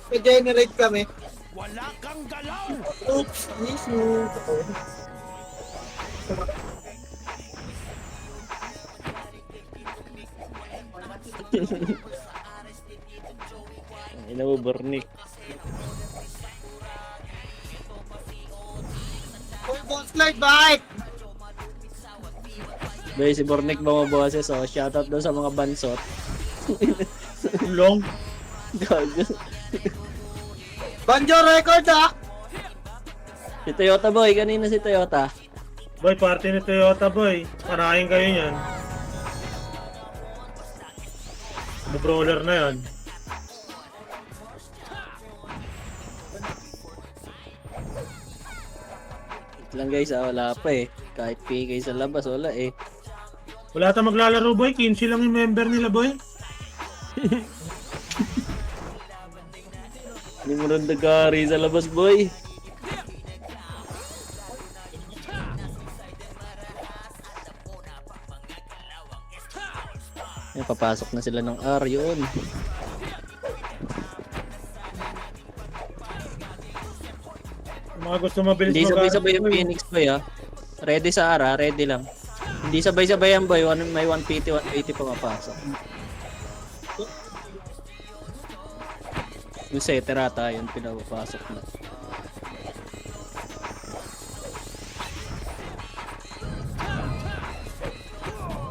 May generate kami. Wala kang galaw! Oops, miss you. Ina mo, Bornik. Full slide bike! Bay, si Bornik bumaboses, oh. Shoutout doon sa mga bansot. Long. Gago. Banjo record ah! Si Toyota boy, kanina si Toyota. Boy, party ni Toyota boy. Parahin kayo niyan. Brawler na yan. Wait lang guys, wala pa eh. Kahit PK sa labas, wala eh. Wala tayong maglalaro boy. 15 lang yung member nila boy. Hindi mo rin nagkari sa labas, boy. Ayan, papasok na sila ng R yun. Mga gusto mabilis Hindi sabay-sabay yung Phoenix boy ha. Ready sa R ha, ready lang. Hindi sabay-sabay yan boy, may 1PT, 180 pa mapasok. Yung setter ata yun, pinapapasok na.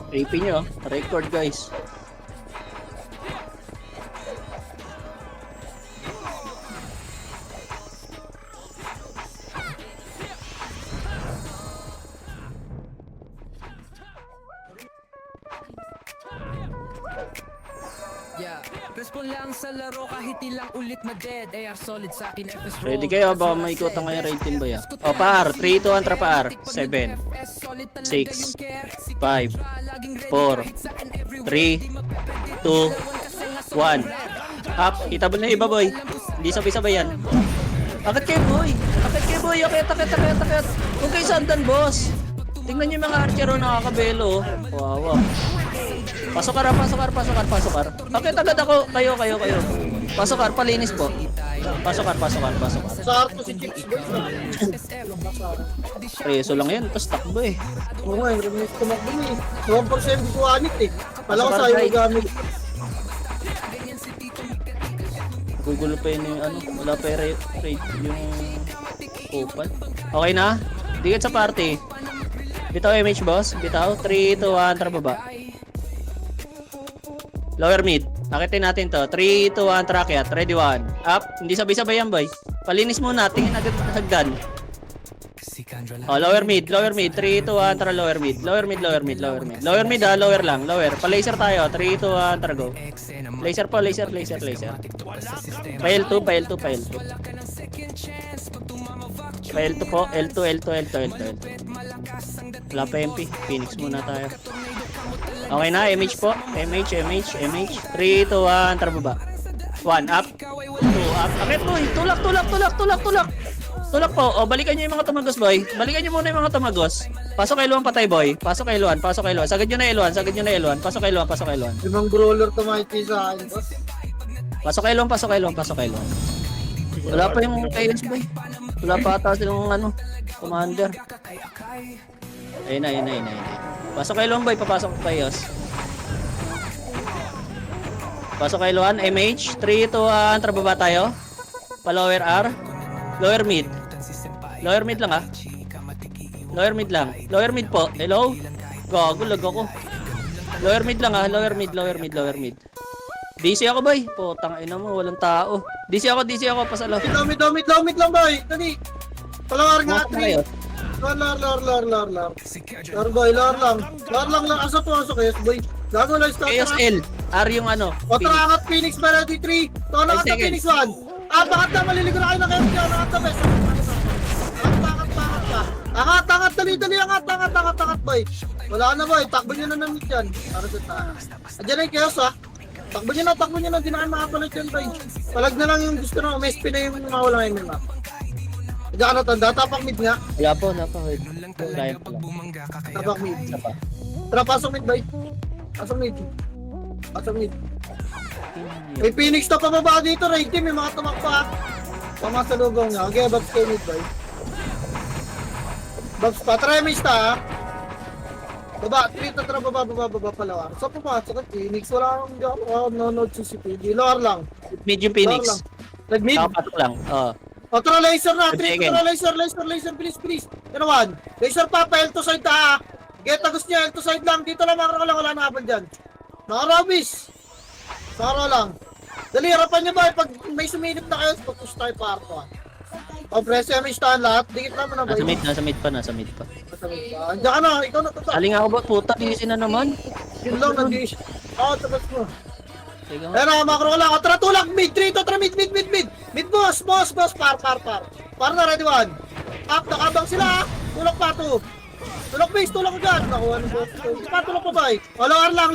AP nyo, record guys. Yeah, respond lang sa laro kahit ilang ulit ma-dead. AR solid sa akin, FS roll. Ready kayo, baka maikutan kayo rating ba ya? O par, 3, 2, 1, tra par. 7, 6, 5, 4, 3, 2, 1. Up, itabol na iba boy. Hindi sabay-sabay yan. Akit kayo boy. Akit kayo boy. Akit. Huwag kayo sandan boss. Tingnan nyo yung mga archero nakakabelo. Wow. Pasokar. Akit agad ako. Kayo. Pasokar, palinis po. Pasokar. Sa arto si Chips boy. Preso lang yan, tapos takbo eh. Oo nga, reminis tumakbo eh. 1% di ko anit eh. Kala ko sa'yo magamit. Gugulo pa yun yung ano, wala pa yung rate yung kupal. Okay na? Dikit sa party. Bitaw MH boss, bitaw. 3, 2, 1, tara baba. Lower mid. Akitin natin to. 3, 2, 1, trakyat. Ready 1. Up. Hindi sabay-sabay yan boy. Palinis muna. Tingin agad hagdan. Oh, lower mid. 3, 2, 1, tara lower mid. Lower mid ha, lower lang. Lower. Pa-laser tayo. 3, 2, 1, tara go. Laser po, laser. Pail 2 po. L2. Wala pa MP. Phoenix muna tayo. Okay na, MH po. MH. 3, 2, 1, tara baba. 1 up. 2 up. Akit boy. Tulak po. O, balikan nyo yung mga tumagos, boy. Balikan nyo muna yung mga tumagos. Pasok kay Luan patay, boy. Pasok kay Luan. Sagad nyo na Luan. Pasok kay Luan. Limang brawler tumakiti sa akin boss. Pasok kay Luan. Wala pa yung chaos, boy. Wala pa ata silang commander. Ayun na. Pasok kay Luan, boy. Papasok ko chaos. Pasok kay Luan. MH. 3, 2, 1. Trababa tayo. Pa-lower R. Lower mid lang ha. Lower mid po. Hello? Gago, lag ako. Lower mid lang ha. Lower mid. DC ako boy. Putang ina mo, walang tao. DC ako. Pasalo. Mid lang boy. Dali. Palawar nga 3. Lor boy, lor lang. Asa to yes boy. Gago lang start. Chaos L. R yung ano. Otraangat Phoenix Melody 3. Tono ka Phoenix 1. Bakit na maliligo na kayo ng kayo dyan? Angat na best. Angat, dali, boy. Wala na boy, takbo nyo na ng mid dyan. Para sa taas. Adyan na yung chaos ha. Takbo nyo na, hindi na kayo makapalit yan boy. Palag na lang yung gusto na, may spin na yung mawala ngayon yung map. Hindi ka natanda, tapak mid nga. Wala po. Kaya pa lang. Tapak mid. Tara, pasok mid boy. Asa mid. Asa mid. May Phoenix na pababa dito, Ray Team. May mga tumakpa. Tama sa lugong niya. Okay, Babs kayo mid, boy. Babs pa. Try mo ista, ha? Baba, 3 na tara, baba pala. So, pumasok ang Phoenix. Wala akong nanonood si PD. Lower lang. Mid yung Lower Phoenix. lang. Nag-mid. Nakapatok lang. Oh. O, tara, laser na. Sige. 3 tara, laser, bilis. Yan one. Laser pa, L2 side ha. Get agos niya, L2 side lang. Dito lang, makara lang. Wala na habang dyan. Nakarabis. Makara lang. Dali, harapan niyo ba? Pag may suminip na kayo, pag-push tayo pa ako ha. O, press yung stand lahat. Dikit naman na ba? Nasa mid pa. Andiyan ka na, ikaw na tata. Saling ako ba? Puta, bilisin na naman. Yun lang, nag-iis. Oo, tapos mo. Sige nga. Ayan na, makro ka lang. Tara, tulak, mid, 3, tara, mid. Mid, boss, par. Par na, ready one. Up, nakabang sila ha. Tulak pa, 2. Tulak base, tulak ko dyan. Nakuha ng boss. Tulak pa ba eh. O, lower lang.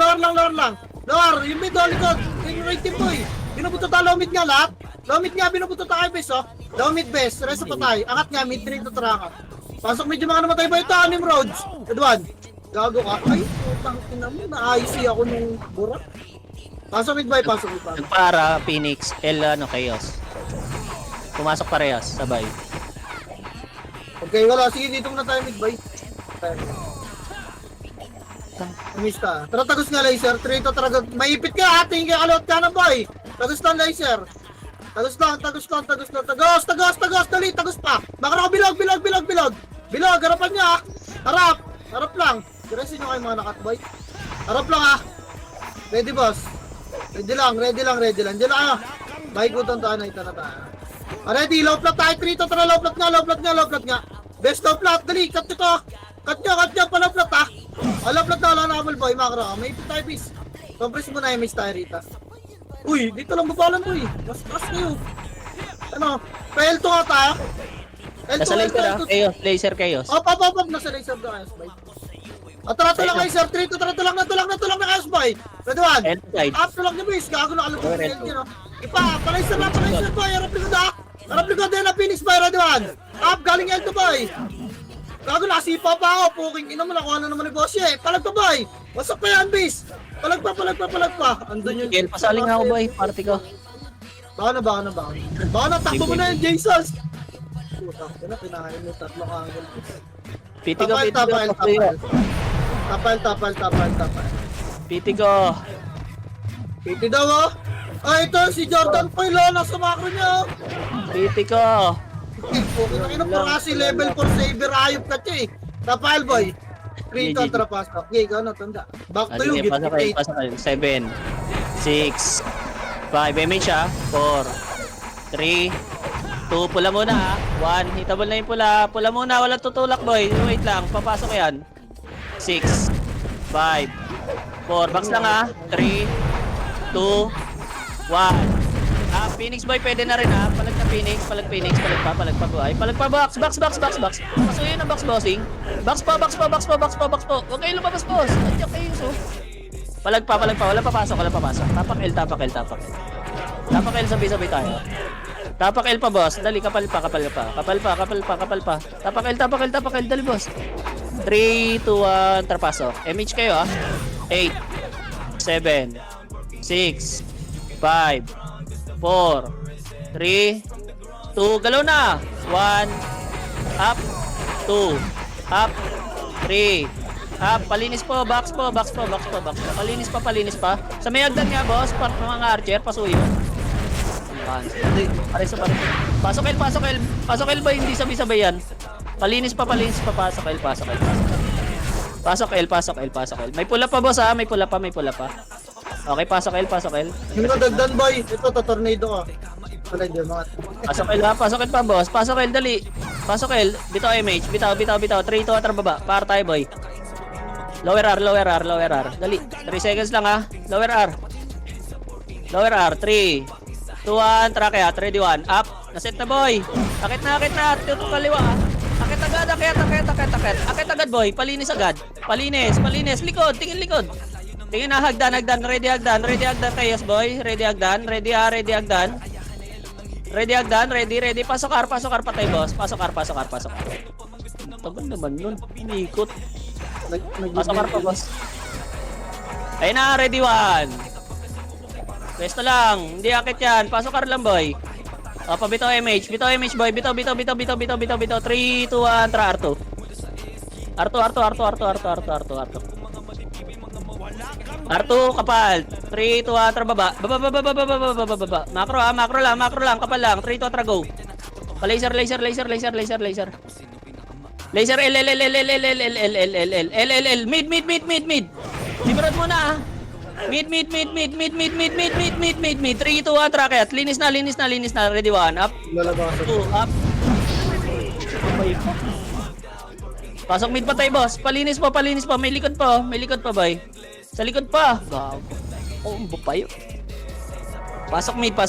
Lower, yung mid, likod. Yung right team boy. Binubuto ta, low mid nga lahat. Low mid nga, binubuto ta kayo base, oh. Low mid base, rest pa tayo. Angat nga, mid 3 to tara ka. Pasok medyo mga namatay ba ito, Anim Roads. Edwan, gago ka. Ay, putang ina mo, na-IC ako nung burak. Pasok mid ba, pasok mid pa. Nagpara, Phoenix, Chaos. Pumasok parehas, sabay. Okay, wala. Sige, dito muna tayo mid bay. Miss ka. Tara, tagos nga laser. 3 to tara. Maipit ka, ating kakalot ka na boy. Tagos lang laser. Tagos lang. Tagos. Dali, tagos pa. Makara ko bilog. Bilog, harapan niya. Harap lang. Diresin nyo kayo mga nakatboy. Harap lang ha. Ready boss. Ready lang. Diyan lang kayo. Maikutan tayo na ito na tayo. Ready, low flat tayo. 3 to tara, low flat nga. Best low flat. Dali, cut nyo to. Cut nyo, pa low flat ha. Low flat na, wala na amal boy. Makara ka. May ipit tayo bis. Compress mo na yung miss tayo rita. Uy, dito lang babalan to eh. Mas kayo. Ano? Pa-L2 nga tayo. Nasa laser Chaos. Op. Nasa laser na kayo, boy. Tara lang kayo, sir. 3 to tara, tulang na kayo, boy. Ready one. L-side. Up, tulang niyo, boys. Gago na kalabot ng L2, no? Ipa, palaser, boy. Harap likod, ha? Harap likod din na Phoenix, boy. Ready one. Up, galing L2, boy. Gago, nakasipa pa ako. Puking ina mo, nakuha na naman ni boss, eh. Palag pa, boy. Wasak pa yan, bis. Palag pa. Andun yun. Gel, pasaling ako boy, party ko. Baka na, takbo mo na yan, Jesus! Putang ina, pinahain mo tatlo ka angle. Piti ko. Tapal. Piti ko. Piti daw, oh! Ay, ito, si Jordan Poyle, oh, nasa makro niya, oh! Piti ko. Okay, nakina po kasi level 4 saver, ayop ka siya, eh. Tapal, boy. 3 to, trapas ka. Okay, ikaw na, tanda. Back to you, get Pasok 7, 6, 5, MH ha. 4, 3, 2, pula muna ha. 1, hitable na yung pula. Pula muna, walang tutulak boy. Wait lang, papasok yan. 6, 5, 4, box lang ha. 3, 2, 1. Phoenix boy, pwede na rin ha. Palag na Phoenix, palag pa boy. Palag pa box. Pasuyin ang box bossing. Box po. Huwag kayo lumabas boss. Andiyan kayo so. Palag pa. Wala papasok. Tapak L. Tapak L, sabay tayo. Tapak L pa boss. Dali, kapal pa. Tapak L, dali boss. 3, 2, 1, trapasok. MH kayo ha. 8, 7, 6, 5, 4, 3, 2, galaw na. 1, up, 2, up, 3, up, palinis po, box po. Palinis pa. Sa may agdan nga, boss, mga archer, pasuyo. Pares. Pasok L ba, hindi sabay-sabay yan. Palinis pa, pasok L. Pasok L. May pula pa, boss ha, may pula pa. Okay, pasok L. Yung nadagdan, boy. Ito, tornado ka. Wala dyan, mga... Pasok L pa, boss. Pasok L, dali. Pasok L. Bitaw MH. Bitaw. 3, 2, atras baba. Para tayo, boy. Lower R. Dali. 3 seconds lang, ha. Lower R. 3, 2, 1. Track ya. 3, 2, 1. Up. Naset na, boy. Akit na. Tutok kaliwa, ha. Akit agad, boy. Palinis agad. Palinis. Likod. Tingin likod. Tingin na, hagdan. Ready Chaos, boy. Ready hagdan. Ready. Pasok R patay, boss. Pasok R. Tagal naman nun. Pinikot. Pasok R pa, boss. Ayun na, ready one. Pwesto lang, hindi akit yan. Pasok ka lang, boy. O, pabitaw MH. Bitaw MH, boy. Bitaw. 3, 2, 1, tra R2. R2, kapal. 3, 2, 1, tra baba. Baba. Macro lang, kapal lang. 3, 2, tra go. Laser. Laser, L. Mid. Simurad muna, ah. Mid. 3, 2, 1, tracket. Linis na. Ready, 1, up. Lalabasan. 2, up. Pasok mid pa tayo, boss. Palinis pa. May likod pa, boy. Sa likod pa. Gago. Oh, bupayo. Pasok mid pa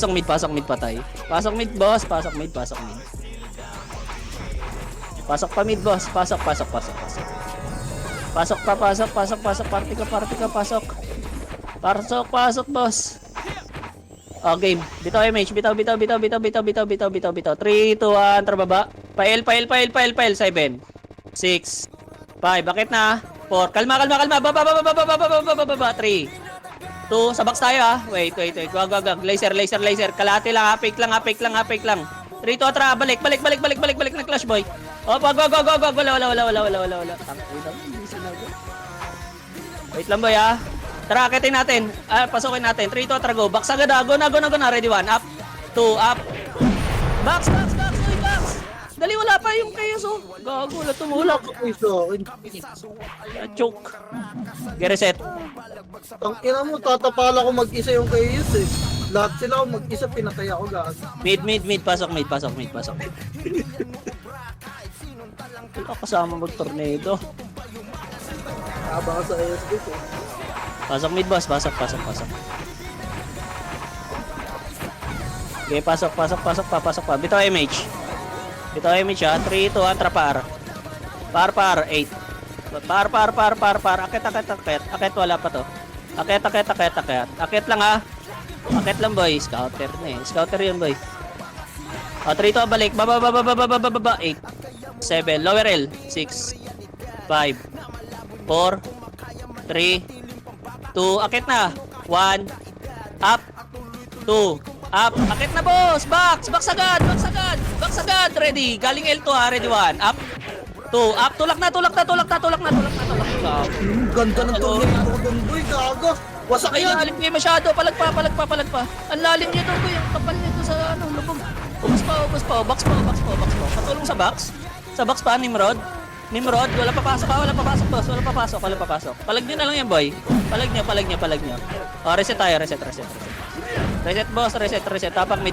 tayo. Pasok mid, boss. Pasok mid. Pasok pa mid, boss. Pasok. Pasok, party ka, pasok. Pasok, boss. Oh, game. Bitaw MH, bitaw. 3, 2, 1, trababa. Pail. 7, 6, 5, bakit na? 4, kalma. Baba. 3, 2, sa box tayo, ah. Wait. Wag. Laser. Kalate lang, ha. Fake lang. 3, 2, atra, balik. Nag-clash, boy. Oh, wag. Wala. Wait lang, boy, ah. Tara, akitin natin. Pasukin natin. 3, 2, atra, go. Box agad, ah. Go na. Ready, 1, up. 2, up. Box. Uy, box. Dali, wala pa yung chaos, oh. Gago, wala tumulak. Choke. Get-reset. Ang ina mo, tatapala ko mag-isa yung Kayus eh. Lahat sila ako mag-isa, pinatay ako lahat. Mid. Pasok mid. Wala kasama mag-tornado. Habang ka sa ASB ko. Pasok mid, boss. Pasok. Okay, pasok pa. Bitaw MH, ha. 3, 2, 1, trapar. Par, 8. Par. Akit, wala pa to. Akit. Akit lang, ha. Akit lang, boy. Scouter na eh. Scouter yun, boy. O, 3, 2, balik. Baba. 8, 7, lower L. 6, 5, 4, 3, 2, akit na. 1, up. 2, up. Akit na, boss. Box agad. Ready. Galing L2, ha. Ready, 1, up. 2, up. Tulak na. Ganda ng tornado ko doon, boy. Gago. Wasak Ay, yan. lalim niya masyado. Palag pa. Ang lalim niya doon, boy. Ang kapal nito sa lubog. Ubus pa. Box pa. Patulong sa box. Sa box pa, Nimrod, wala papasok, boss. Wala papasok. Palag nyo na lang yan, boy. Palag nyo. O, reset tayo. Reset, boss. Reset. Tapak mid.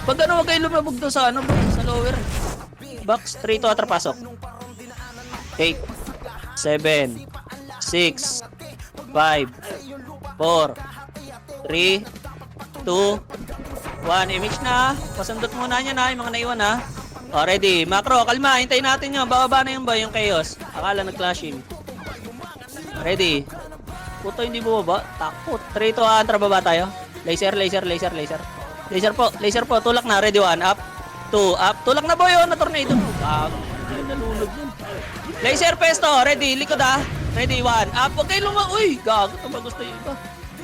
Pag ano, wag kayo lumabog doon sa boy, sa lower. Box, 3, 2, atra, pasok. 8, 7, 6, 5, 4, 3, 2, 1, image na. Pasundot muna niya na, yung mga naiwan, ha. O, ready. Macro, kalma. Hintayin natin yun. Bababa na yung boy, yung chaos. Akala nag-clashing. Ready. Puto, hindi bumaba. Takot. 3, 2, 1, trababa tayo. Laser. Laser po. Tulak na. Ready, 1, up. 2, up. Tulak na, boy, oh. Na-tornado. Gago. Nalulog yun. Laser, pesto. Ready. Likod, ha. Ready, 1, up. Huwag kayo uy, gago. Ito ba gusto yun ba?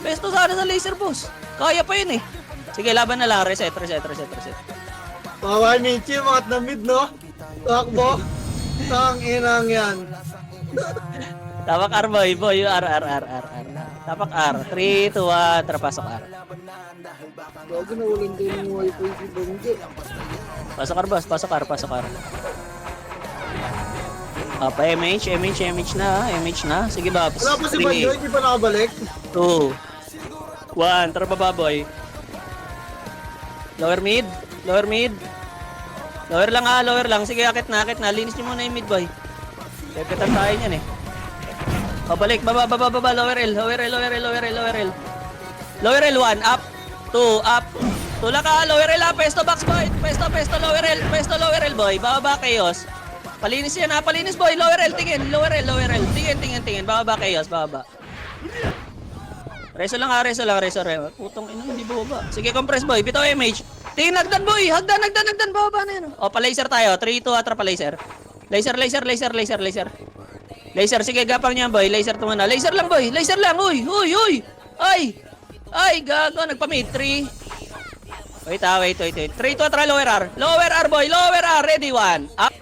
Pesto sana sa laser, boss. Kaya pa yun, eh. Sige, laban na lang. Reset. Bawal Michi, mga na-mid, no? Takbo. Tang inang yan. Tapak R, boy. R. Tapak R. 3, 2, 1. Trapasok R. Gago na walang din yung wifi si Bangge. Pasok R, boss. Pasok R. Pa MH na. Sige, Babs. Wala pa si Bangge, hindi pa nakabalik. 2, 1. Trababa, boy. Lower mid. Lower lang. Sige, akit na. Linis niyo muna yung mid, boy. Pepetan tayo niyan, eh. Pabalik. Baba. Lower L. Lower L, 1. Up. 2. Up. Tulak ka. Lower L, ha. Pesto box, boy. Pesto. Lower L, boy. Bababa chaos. Palinis yan, ha. Palinis, boy. Lower L. Tingin. Lower L. Tingin. Bababa chaos. Reso lang. Putong ina, hindi bababa. Sige, compress, boy. Bitaw MH. Tingin, hagdan, boy. Hagdan. Bababa na yan. O, pa-laser tayo. 3, 2, atra pa-laser. Laser. Laser, sige, gapang niya, boy. Laser to muna. Laser lang, boy. Laser lang. Uy, uy, uy. Ay, gago. Nagpa-mid. 3. Wait. 3 to try lower R. Lower R, boy. Lower R. Ready, 1. Up.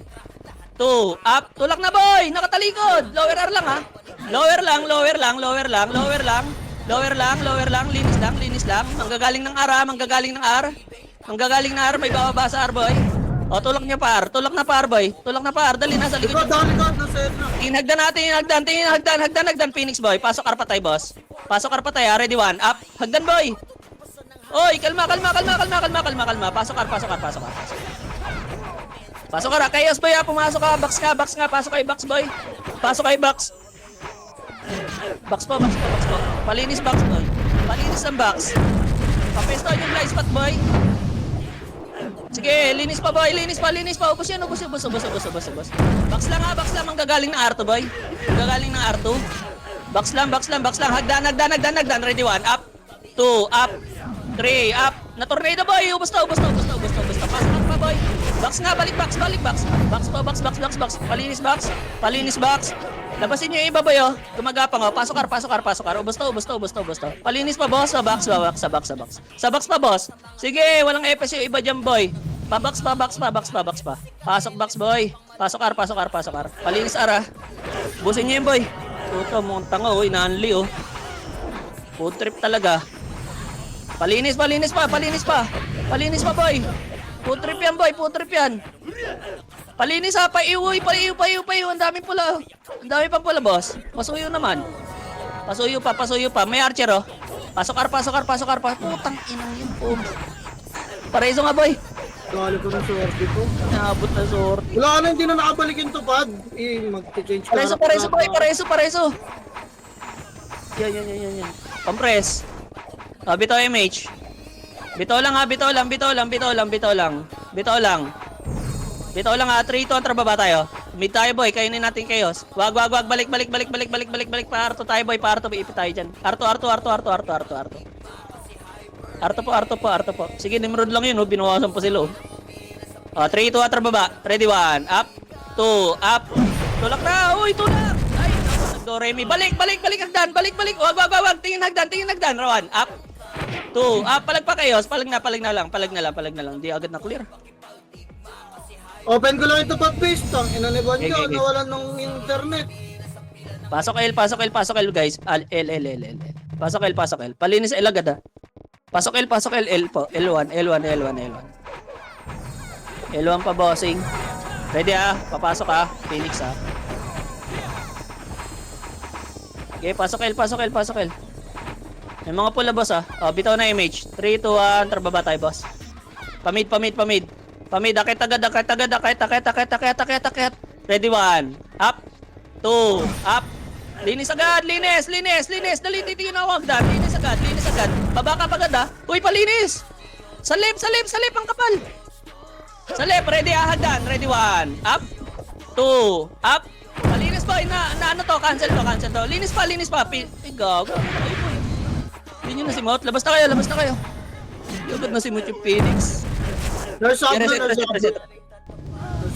2. Up. Tulak na, boy. Nakatalikod. Lower R lang, ha. Lower lang. Linis lang. Manggagaling ng R, ha. Manggagaling ng R. May bababa sa R, boy. O, tulak niya pa R. Tulak na pa R, boy. Dali na sa likod. Likod, likod, nasa na. Tinagdan natin, hagdan, Phoenix, boy. Pasok R patay, boss. Pasok R patay, ha. Ready, 1. Up. Hagdan, boy. Oy, kalma. Pasok R. Pasok R. Chaos, boy, ha. Pumasok ka. Box nga. Pasok kay box, boy. Box po. Palinis box, boy. Palinis ang box. Papesto yung blind spot, boy. Sige, linis pa, boy. Ubus yan. Box lang, ha. Manggagaling ng R2, boy. Box lang. Hagdan. Ready, 1. Up. 2. Up. 3. Up. Na-tornado, boy. Ubus to. Pasok pa, boy. Box nga. Balik box. Box. Palinis box. Labasin nyo yung iba, boy, oh. Gumagapang, oh. Pasok R. Ubus to. Palinis pa, boss. Sa box pa, boss. Sige, walang EPS yung iba dyan, boy. Box pa. Pasok box, boy. Pasok R. Palinis R, ah. Busin nyo yun, boy. Puto, mong tanga, oh. Inaanli, oh. Food trip talaga. Palinis pa, boy. Food trip yan. Palinis, ha. Paiuw. Ang dami pang pula, boss. Pasuyo naman. Pasuyo pa. May archer, oh. Pasok R. Putang inang yun, po. Pareso nga, boy. Dali ko ng swerte ko. Naabot na sorte. Wala na, hindi na nakabalik yung tupad. Mag-change Pareso, boy. Pareso. Yan. Compress. Bitaw MH. Bitaw lang, ha. Bitaw lang, ha. 3 to ang trababa tayo. Mid tayo, boy. Kainin natin chaos. Wag. Balik pa. Arto tayo, boy. Pa Arto. Iipit tayo dyan. Arto po. Sige, Nimrod lang yun, oh. Binawasan pa sila, oh. 3 to trababa. Ready, 1. Up. 2. Up. Tulak na. Uy, tulak. Ay, nagdo-remi. Balik. Hagdan. Balik. Wag. Tingin hagdan. Rawan. Up. 2. Up. Palag pa chaos. Palag na lang. Di agad na clear. Open ko lang ito pag base. Tang inaniban Okay, nyo. okay. Nawalan ng internet. Pasok L, guys. L. Pasok L. Palinis L agad, ha. Pasok L po. L1 pa, bossing. Ready, ha. Papasok, ha. Phoenix, ha. Okay, pasok L. May mga pula, boss, ha. Bitaw na image. 3, 2, 1. Trababa tayo, boss. Pamid. Akit agad. Ready, 1. Up. 2. Up. Linis agad. Dali, titigin ako agad. Linis agad. Baba ka agad, ha. Uy, palinis. Salip ang kapal. Salip, ready, ha. Hagdan. Ready, 1. Up. 2. Up. Palinis, boy. Na ano to? Cancel to. Linis pa. Ay, gago. Ay, boy. Hindi nyo na si Mot. Labas na kayo. Agad na si Mot yung Phoenix. Nurse up na. Reset.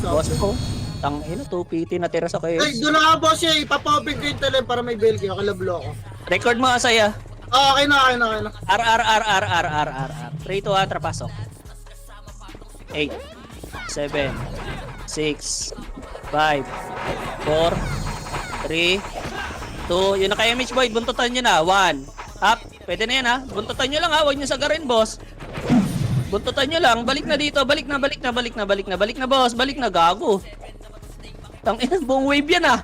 Boss ko. Tangina, 2 PT na tira sa kayo. Ay, doon na boss eh. Ipapa-open ko yung tele para may bail kayo. Kalablo ako. Record mo, Asaya. Okay na. R. 3 to 1, trapasok. 8, 7, 6, 5, 4, 3, 2. Yun na kayo, Mitch Boy. Buntutan nyo na. 1. Up. Pwede na yan, ha. Buntutan nyo lang, ha. Huwag nyo sagarin, boss. Buntutan nyo lang. Balik na dito. Balik na, boss. Balik na, gago. Tangina, buong wave yan, ha.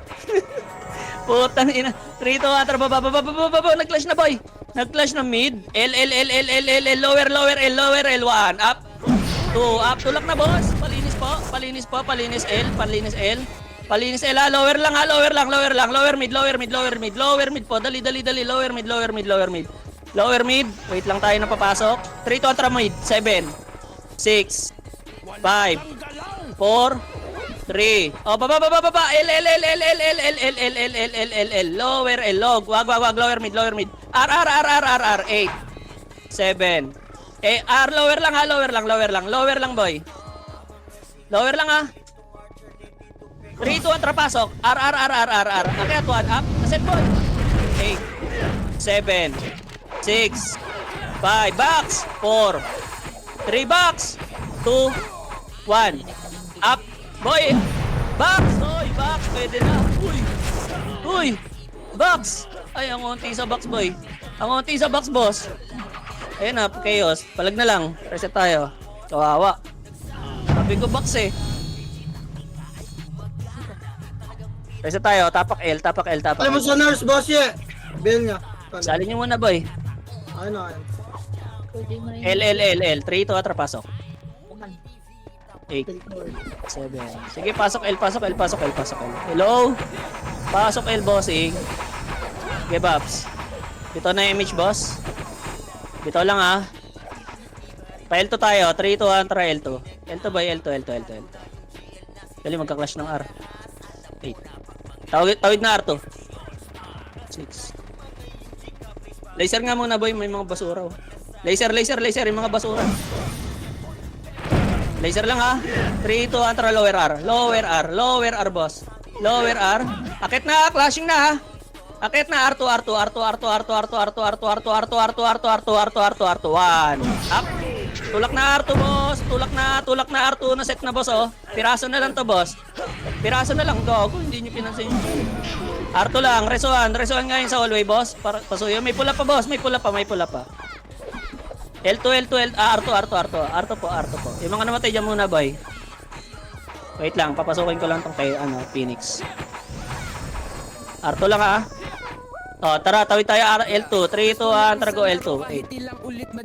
Putang ina. 3 to 1, baba. Nag-clash na, boy. Nag-clash na mid. L. Lower L. 1. Up. 2. Up. Tulak na, boss. Palinis L. Palinis L, ha. Lower lang. Lower mid po. Dali. Lower mid. Wait lang tayo na papasok. 3 to attra mid. 7, 6, 5, 4, 3. Baba. L. Lower L. Wag. Lower mid. R. 8, 7. R, lower lang, boy. Lower lang, ha. 3, 2, 1, trapasok. R. Akyat 1, up. Set boy. 8, 7, 6, 5, box. 4, 3, box. 2, 1, up. Boy, box. Boy, box. Pwede na. Uy, box. Ay, ang unti sa box, boy. Ang unti sa box, boss. Ayun na, chaos. Palag na lang. Reset tayo. Kawawa. Sabi ko box eh. Reset tayo. Tapak L. Alam mo sa nurse, boss, yeah. Bail niya. Salin nyo muna, boy. Ayun na, ayun. L. 3 to atrapasok. 8, 7. Sige, pasok L. Hello? Pasok L, bossing. Okay, Babs. Ito na yung image, boss. Bitaw lang ah. Pa L2 tayo. 3, 2, 1, try L2. L2 ba? L2. Dali magka-clash ng R. 8. Tawid na R2. 6. Laser nga muna boy. May mga basura oh. Laser. Yung mga basura. Laser lang ha. 3, 2, 1, try lower R, boss. Lower R. Akit na. Clashing na ha. Akit na R2. 1. Up. Tulak na R2, boss. Tulak na R2 na set na, boss, oh. Piraso na lang to, boss. Piraso na lang, gago. Hindi nyo pinansin. R2 lang. Resoan ngayon sa hallway, boss. Pasuyo. May pula pa, boss. May pula pa. L2. R2 po. Yung mga namatay dyan muna, boy. Wait lang. Papasukin ko lang tong kay, Phoenix. R2 lang, ha. Oh, tara, tawid tayo L2. 3, 2, 1, tara go L2. 8,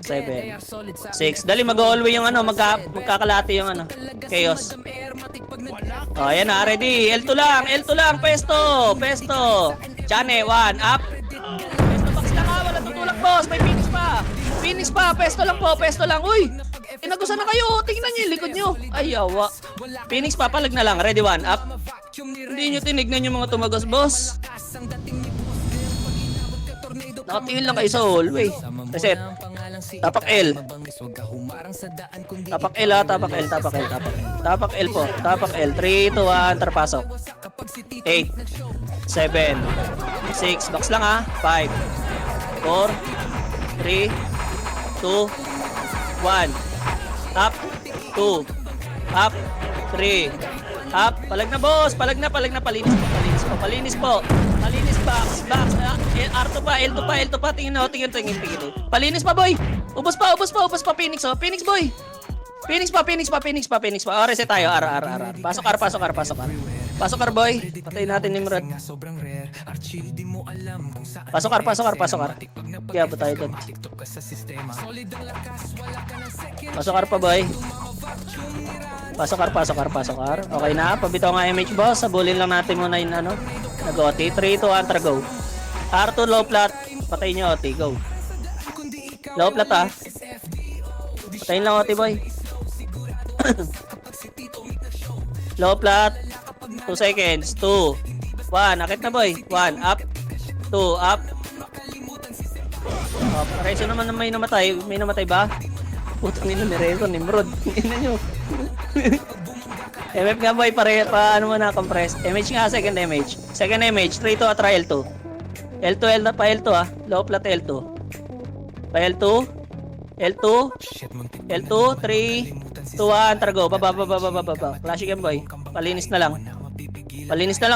7, 6. Dali, mag-alway yung magkakalati yung chaos. Oh, ayan na, ready. L2 lang, pesto. Chane, 1, up. Pesto box lang ha, wala tutulak, boss. May Phoenix pa, pesto lang. Uy, inagusan na kayo. Tingnan nyo yung likod nyo. Ay, yawa. Phoenix pa, palag na lang. Ready, 1, up. Hindi nyo tinignan yung mga tumagos, boss. Nakatingin lang kayo sa hallway. Reset. Tapak L. Tapak L. Tapak L po. Tapak L. 3, 2, 1, tarpasok. 8, 7, 6. Box lang ha. 5, 4, 3, 2, 1. Up. 2. Up. 3. Up. Palag na, boss. Palag na. Palinis po. Box. R2 pa. Tingin. Palinis pa, boy. Ubos pa, Phoenix, oh. Phoenix, boy. Phoenix pa. Oh, reset tayo. R. Pasok R. Pasok R, boy. Patayin natin ni Nimrod. Pasok R. Kaya ba tayo doon? Pasok R pa, boy. Pasok R. Okay na. Pabitaw nga MH, boss. Sabulin lang natin muna yung nag-OT. 3, 2, 1, go. R2 low plat. Patayin nyo OT. Go. Low plat ha. Patayin lang OT, boy. Low plat. 2 seconds. 2, 1. Akit na, boy. 1, up. 2, up. Oh, Rezo naman na may namatay. May namatay ba? Putang ina ni Rezo, Nimrod. Ina nyo. MF nga, boy. Paano mo na-compress? MH nga, second MH. Second MH. 3, 2, try L2. L2 ha. Low plat L2. Pa L2. 3, 2, 1, tara go. Baba. Flashy game, boy. Palinis na lang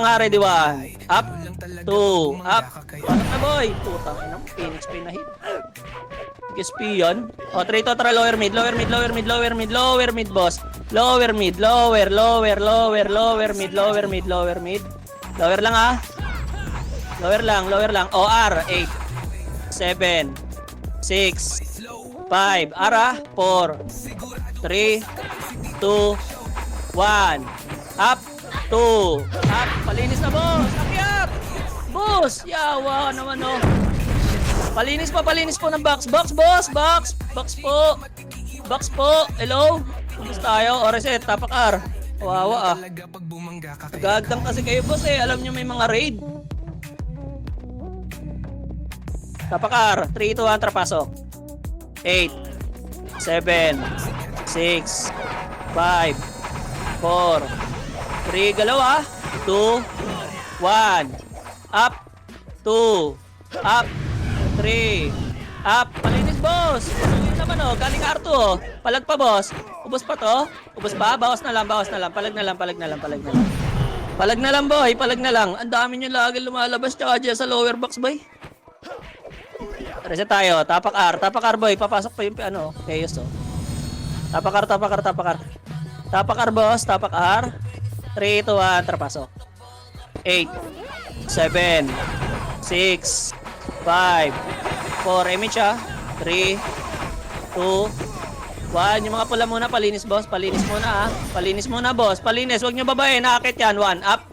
ha. Ready, 1. Up. 2. Up. Pasok na, boy. Putang ina. Phoenix pinahit. XP yan. O, 3 to, tara lower mid, boss. Lower mid. Lower lang ha. Lower lang. O, R. 8, 7, 6, 5. R ha. 4, 3, 2, 1. Up. 2. Up. Palinis na, boss. Akyat. Boss. Yawa naman, no. Palinis po ng box, boss. Box po. Hello? Kumusta tayo? O, reset. Tapak R. Wawa ah. Gagdang kasi kayo, boss eh. Alam nyo may mga raid. Tapak R. 3, 2, 1, trapasok. 8, 7, 6, 5, 4, 3, galaw ah. 2, 1. Up. 2. Up. 3. Up. Palinis, boss. Pasukin naman, oh. Galing R2, oh. Palag pa, boss. Ubos pa to. Ubos pa. Bawas na lang, bawas na lang. Palag na lang, palag na lang, palag na lang. Palag na lang, boy. Palag na lang. Ang dami nyo lagi lumalabas tsaka dyan sa lower box, boy. Reset tayo. Tapak R. Tapak R, boy. Papasok pa yung ano, chaos, oh. Tapak R, tapak R, tapak R. Tapak R, boss. Tapak R. 3, 2, 1. Trapasok. 8, 7, 6, 5, 4. Image, ah. 3, 2, 1. Yung mga pula muna. Palinis, boss. Palinis muna, ah. Palinis muna, boss. Palinis. Huwag nyo babae. Nakakit yan. 1. Up.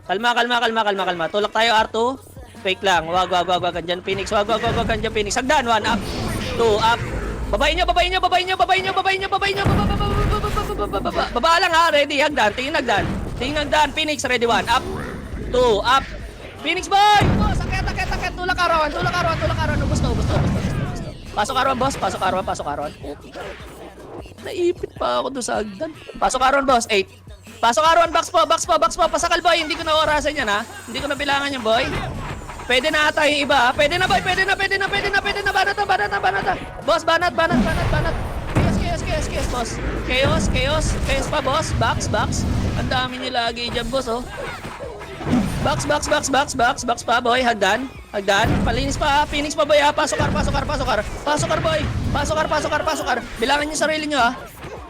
Kalma, kalma, kalma, kalma, kalma. Tulak tayo, R2. Fake lang. Wag. Andyan, Phoenix. Wag. Andyan, Phoenix. Hagdan. 1. Up. 2. Up. Babae nyo. Baba lang, ha. Ready. Hagdan. Tingin hagdan. Phoenix. Ready. 1. Up. 2. Up. Phoenix, boy. Boss. Akit. Tulak arawan. Ubus na. Pasok arawan, boss. Pasok arawan. Naipit pa ako doon sa hagdan. Pasok arawan, boss. 8. Pasok arawan. Box po. Pasakal, boy. Hindi ko na orasan yan, ha. Hindi ko na bilangan yan, boy. Pwede na ata yung iba, ha. Pwede na, boy. Pwede na. Banat. Boss, banat. Chaos, boss. Chaos pa, boss. Box. Ang dami niyo lagi dyan, boss, oh. Box pa, boy. Hagdan. Palinis pa, Phoenix pa, boy, ha. Pasok car, boy. Pasok car. Bilangan niyo sarili niyo, ha.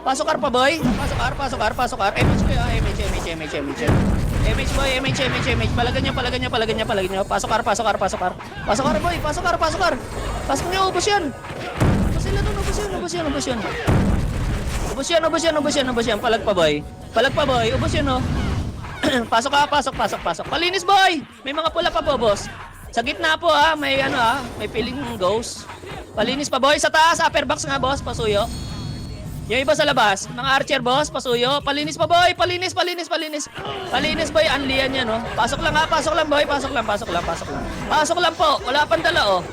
Pasok car pa, boy. Pasok car. Image ko, ha. Image, boy. Palagan niyo. Pasok car, boy. Pasok car. Pasok niyo, ubos yan. Ubos yan. Palag pa, boy. Ubos yan, oh. Pasok. Palinis, boy. May mga pula pa po, boss. Sa gitna po, ha. May ano, ha. May feeling ghost. Palinis pa, boy. Sa taas, upper box nga, boss. Pasuyo. Yung iba sa labas. Mga archer, boss. Pasuyo. Palinis pa, boy. Palinis, boy. Anlian yan, oh. Pasok lang, boy. Pasok lang po. Wala pang dala, oh.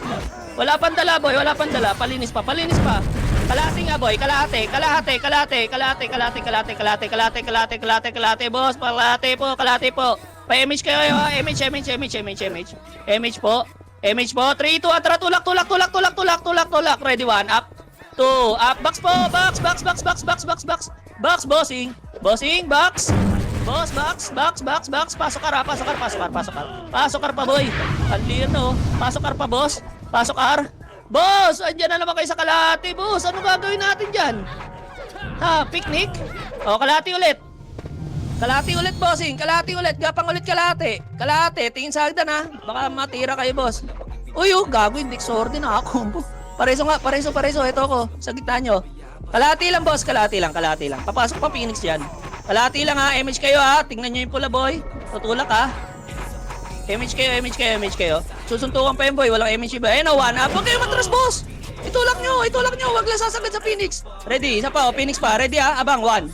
Boy. Palinis pa. Kalahati nga, boy. Kalahati, boss. Kalahati po. Pa-image kayo, ha. Image po. 3, 2, atra. Tulak. Ready, 1. Up. 2. Up. Box po. Box. Bossing. Box. Pasok car. Pasok car pa, boy. Anlian, no. Pasok car pa, boss. Boss, andyan na naman kayo sa kalahati, boss. Ano gagawin natin dyan? Ha, picnic? O, kalahati ulit, bossing. Gapang ulit kalahati. Tingin sa hagdan, ha. Baka matira kayo, boss. Uy, gago, hindi sorry na ako. Pareso. Ito ako, sa gitna nyo. Kalahati lang, boss. Kalahati lang. Papasok pa Phoenix dyan. Kalahati lang, ha. Image kayo, ha. Tingnan nyo yung pula, boy. Tutulak, ha. Image kayo. Susuntukan pa yun, boy. Walang image iba. Ayun, 1 up. Huwag kayo matras, boss. Itulak nyo. Huwag lang sasagad sa Phoenix. Ready. Isa pa, Phoenix pa. Ready, ha. Abang, 1.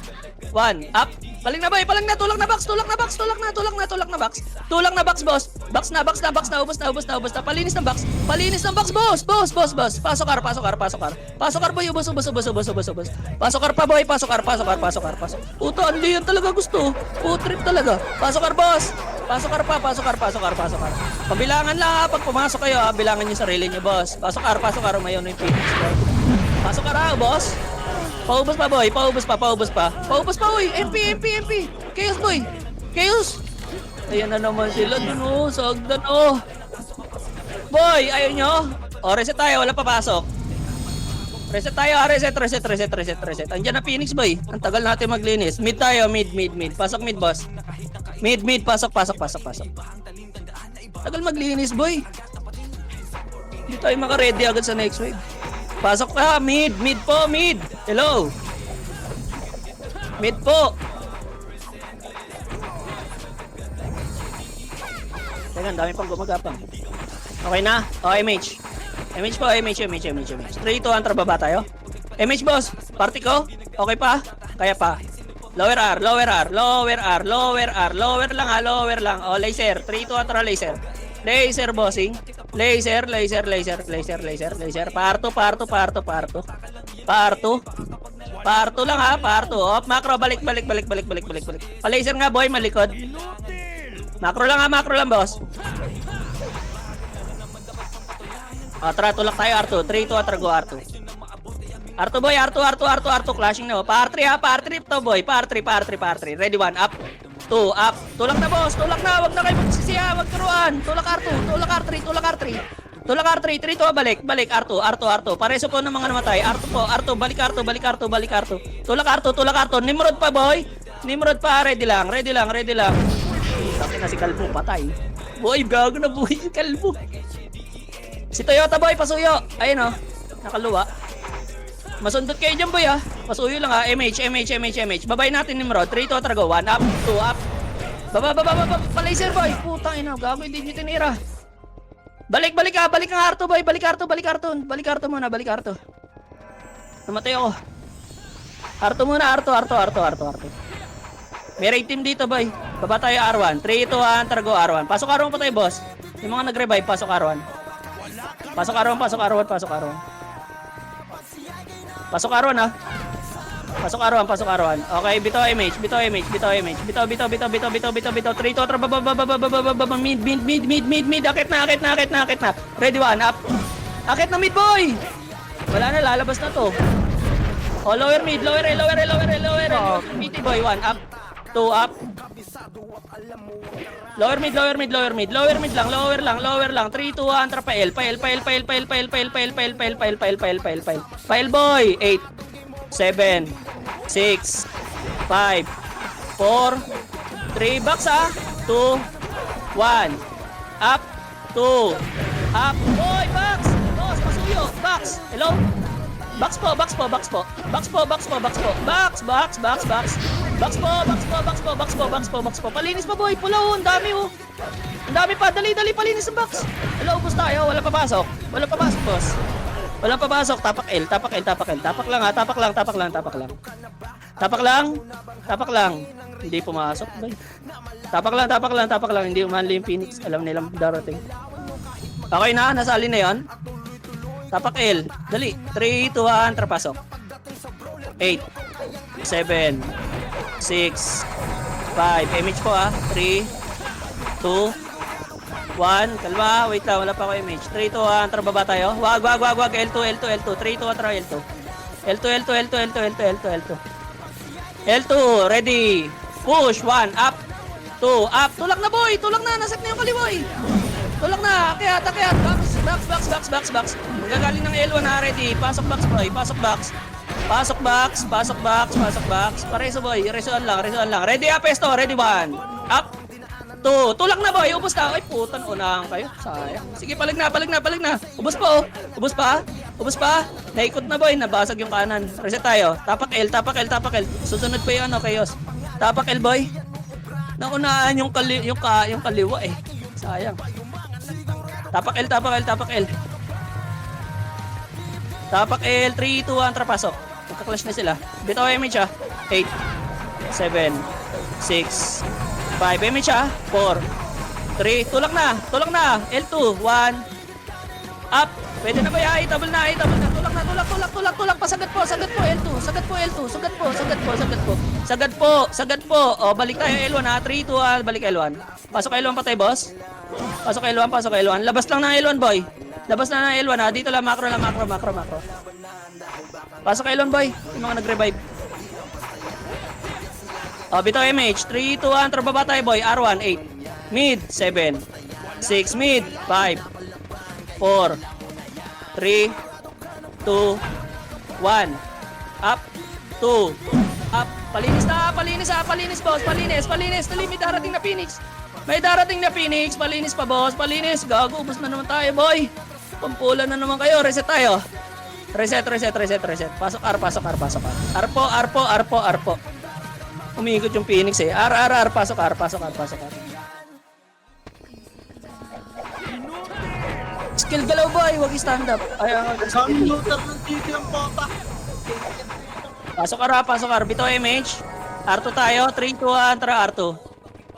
Up. Paling na, boy. Tulak na box. Tulak na box, boss. Box na. Ubos na. Palinis ng box, boss. Pasok car, boy. Ubos. Pasok car pa, boy. Pasok. Puto, hindi yan talaga gusto. Trip talaga. Pasok car, boss. Pasok car. Pabilangan lang, ha. Pag pumasok kayo, ha. Bilangan nyo sarili nyo, boss. Pasok car. Mayon yung Phoenix, boy. Pasok car, ha, boss. Paubos pa, boy. Uy. MP. Chaos, boy. Ayan na naman sila dun, oh. Sa hagdan, oh. Boy, ayaw nyo? O, reset tayo. Wala papasok. Reset tayo, ha. Reset. Andiyan na Phoenix, boy. Ang tagal natin maglinis. Mid tayo. Mid. Pasok mid, boss. Mid. Pasok. Tagal maglinis, boy. Hindi tayo maka-ready agad sa next wave. Pasok ka, mid po. Hello. Mid po. Teka, dami pang gumagapang. Okay na? O, MH. MH po. 3, 2, 1, trababa tayo. MH, boss. Party ko. Okay pa? Kaya pa. Lower R. Lower lang, ha. Lower lang. O, laser. 3, 2, 1, laser. Laser, bossing. Laser. Parto lang, ha. Parto. Op, macro. Balik. Pa-laser nga, boy. Malikod. Macro lang, boss. Tara, tulak tayo, R2. 3, 2, Atra, go, R2. R2, boy, R2, clashing na. Pa-R3, ha, pa-R3 to, boy. Pa-R3. Ready, 1, up. 2, up. Tulak na, boss. Tulak na. Wag na kayo magsisiya. Wag turuan. Tulak R2. Tulak R3. Tulak R3. 3, 2, balik. R2. Pareso po ng mga namatay. R2 po. R2. Balik R2. Tulak R2. Nimrod pa, boy. Nimrod pa. Ready lang. Tapos na si Kalbo. Patay. Boy, gago na, boy. Kalbo. Si Toyota, boy. Pasuyo. Ayun, oh. Nakaluwa. Masundot kayo dyan, boy, ha. Pasuyo lang, ha. MH. Babay natin, Nimrod. 3, 2, go. 1, up. 2, up. Baba. Palaser, boy. Putang ina. Gago, hindi nyo tinira. Balik ka. Balik ang R2, boy. Balik R2 muna. Namatay ako. R2 muna. R2. May raid team dito, boy. Baba tayo R1. 3, 2, 1, go R1. Pasok R1 pa tayo, boss. Yung mga nag-revive, pasok R1. Pasok R1. Pasok R1. Okay, bitaw MH. Bitaw. 3, 2, Atra, baba. Mid. Akit na. Ready, 1, up. Akit na mid, boy. Wala na, lalabas na to. Lower mid. Mid, boy. 1, up. 2, up. Lower mid lang. 3, 2, 1, Atra, pael, boy. 8, 7, 6, 5, 4, 3, box, 2, 1, up, 2, up, boy, box, boss, pasuyo, box, hello, box po, palinis pa, boy, pulaw, ang dami, ang dami pa, dali, palinis ang box, hello, ubos tayo, wala papasok, boss. Walang papasok, tapak L. Tapak lang. Hindi pumasok, boy. Tapak lang. Hindi umanli yung Phoenix. Alam nilang darating. Okay na, nasali na yon. Tapak L. Dali. 3, 2, 1, trapasok. 8, 7, 6, 5. MH po, 3, 2, 1, kalma, wait lang, wala pa ako image. 3, 2, 1, tara baba tayo. Wag. L2. 3, 2, tara L2. L2, ready. Push, 1, up. 2, up. Tulak na, boy. Nasak na yung kaliboy. Tulak na, akyat. Box. Magagaling ng L1, ready. Pasok box, boy. Pasok box. Pareso, boy. Resoan lang. Ready, up, esto. Ready, 1. Up. 2, tulak na, boy. Ubos na. Ay, putan, unahan kayo. Sayang. Sige, palag na. Ubos pa. Naikot na, boy. Nabasag yung kanan. Reset tayo. Tapak L. Susunod pa yung chaos. Tapak L, boy. Naunahan yung kaliwa, eh. Sayang. Tapak L. Tapak L. 3, 2, 1, trapasok. Magka-clash na sila. Bitaw image, 8, 7, 6, 5, image, 4, 3, tulak na, L2, 1, up, pwede na ba yan, double na, tulak, pasagat po, L2, sagat po, o, balik tayo, L1, 3, 2, 1, balik L1, pasok L1 pa tayo, boss, pasok L1, labas lang ng L1, boy, dito lang, macro, pasok L1, boy, yung mga nag-revive. Bitaw MH, 3, 2, 1, trababa tayo, boy. R1, 8. Mid, 7. 6, mid, 5. 4. 3. 2. 1. Up. 2. Up. Palinis, boss. Palinis. Dali, may darating na Phoenix. Palinis pa, boss. Gago, ubos na naman tayo, boy. Pampulan na naman kayo. Reset tayo. Reset. Pasok R. Arpo. Umiikot yung Phoenix, eh. R. Pasok R. Skill galaw, boy. Huwag i-stand up. Kami looter ng titi ang pota. Pasok R. Bito MH. R2 tayo. 3, 2, 1. Tara, R2.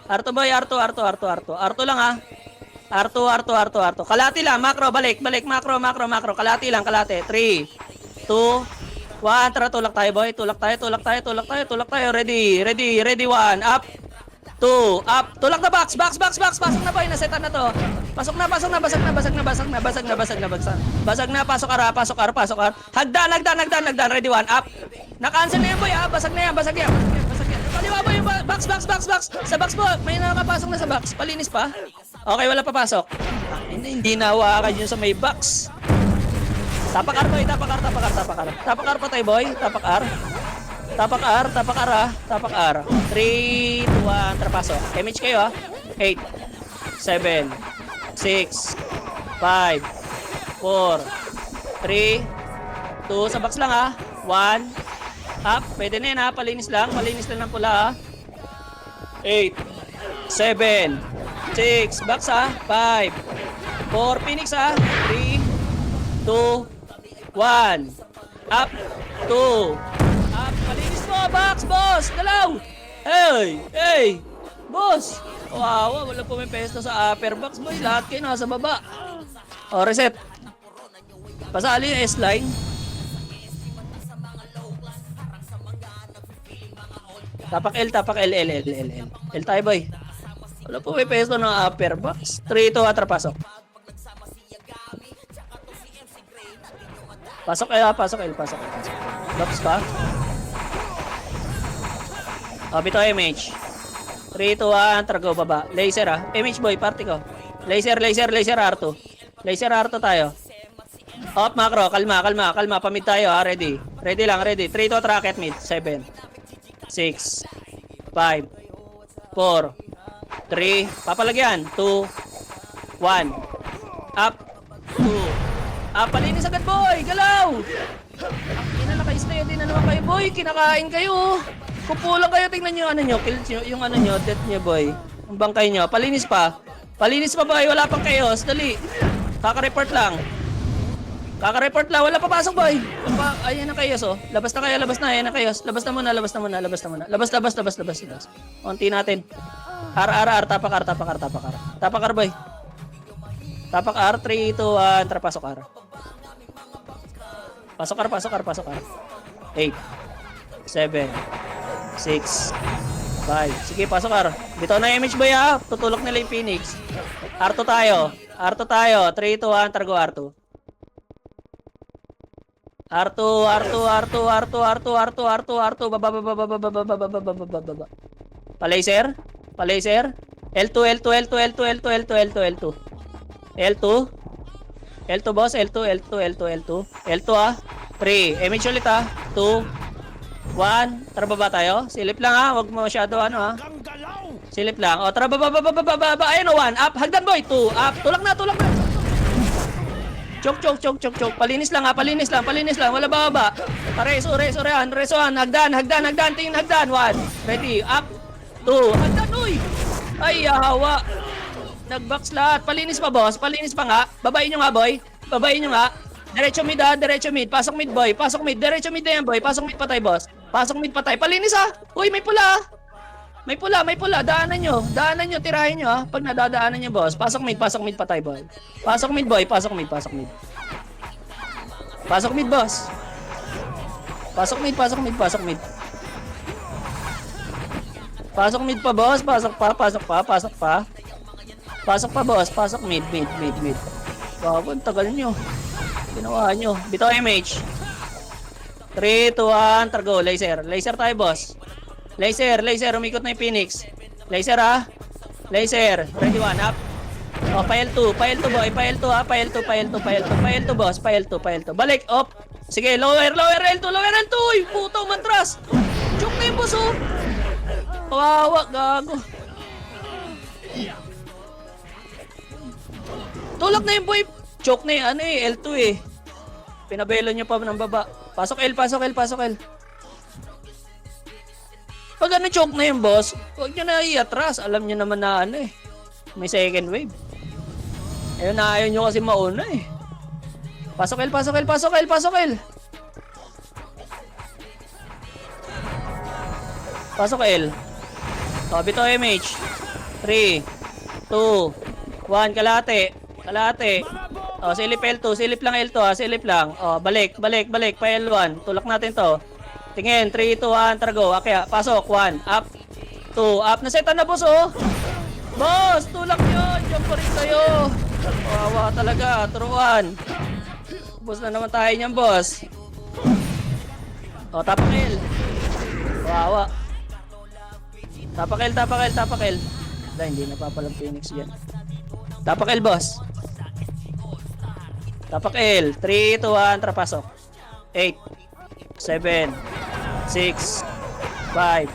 R2, boy. R2 lang, R2. Kalati lang. Macro. Balik. Macro. Kalati. 3, 2, 1, tara, tulak tayo, boy. Tulak tayo. Ready, 1, up. 2, up. Tulak na box. Pasok na boy, nasetan na to. Pasok na, basag na, pasok ara. Hagdan, ready 1, up. Na-cancel na yan boy, basag na yan. Kaliwa boy, box. Sa box po, may nakapasok na sa box. Palinis pa. Okay, wala papasok. Hindi nawakan yun sa may box. Tapak R boy, tapak R pa tayo boy, tapak R. Tapak R. 3, 2, 1, trapasok. MH kayo 8, 7, 6, 5, 4, 3, 2, sa box lang 1, up, pwede na yan palinis lang ng pula 8, 7, 6, box 5, 4, Phoenix 3, 2, 1, up, 2, up, malinis mo, box, boss, galaw, hey, boss, wow, wala po may pesto sa upper box, boy, lahat kayo nasa baba, reset, pasali yung S-line, tapak L, L tayo boy, wala po may pesto ng upper box, 3, 2, atrapasok. Pasok L. Drops pa. Bito MH. 3, 2, 1, trago baba. Laser MH boy, party ko. Laser R2. Laser R2 tayo. Off macro, kalma. Pamid tayo ready. Ready lang. 3, 2, rocket mid. 7, 6, 5, 4, 3, papalagyan. 2, 1, up, 2, palinis agad boy, galaw! Ina, naka-steady na naman kayo boy, kinakain kayo. Kupulang kayo, tingnan nyo ano nyo, kills nyo, yung ano nyo, death nyo boy. Ang bangkay nyo, palinis pa boy, wala pang chaos, dali. Kaka-report lang, wala papasok boy. Ayan ang chaos labas na, ayan ang chaos. Labas na muna. Labas. Unti natin. R, tapak R boy. Tapak R, 3, 2, 1, trapasok R. Pasok R. 8, 7, 6, 5. Sige, pasok R. Bitaw na image boy tutulok nila yung Phoenix. R2 tayo. 3, 2, 1, trago R2. R2, baba. Palaser. L2 boss, L2 3, image ulit 2, 1, tara baba tayo, silip lang wag mo masyado Kang galaw! silip lang, tara baba, ayun 1, up, hagdan boy, 2, up, tulak na, chok, palinis lang, wala baba, resuan, hagdan, tingin hagdan, 1, ready, up, 2, hagdan, uy, ay, hawa, nag-box lahat. Palinis pa boss. Palinis pa nga. Babain nyo nga boy. Diretso mid Pasok mid boy. Diretso mid na yan boy. Pasok mid patay boss. Palinis Uy, may pula. May pula. Daanan nyo. Tirahin nyo Pag nadadaanan nyo boss. Pasok mid patay boy. Pasok mid boy. Pasok mid boss. Pasok mid. Pasok mid pa boss. Pasok pa boss, pasok mid. Bago, ang tagal nyo. Ginawa nyo. Bitaw MH. 3, 2, 1, trago, laser tayo boss. Laser, umikot na yung Phoenix. Laser ready 1, up. Pa L2 boy, pa L2 boss, pa L2. Balik, up. Sige, lower L2, uy, puto, mantras. Choke na yung boss, Kawawa, gago. Tulak na yung boy. Choke na yung L2 Pinabelo nyo pa ng baba. Pasok L. Pag choke na yung boss, huwag nyo na iatras. Alam nyo naman na may second wave. Ayaw nyo kasi mauna Pasok L. Pasok L. Bito MH. 3, 2, 1, kalate. Silip L2, silip lang L2 silip lang. Balik, pa L1. Tulak natin to. Tingin, 3, 2, 1, trago. Okay, pasok, 1, up. 2, up. Nasetan na, boss, oh. Boss, tulak yun. Jump pa rin tayo. Kawawa talaga. Turuan. Boss na naman tayo niyan, boss. O, tapakil. Kawawa. Tapakil. Wala, hindi napapalang Phoenix yan. Tapakil, boss. Tapakil. 3, 2, 1, trapasok. 8, 7, 6, 5,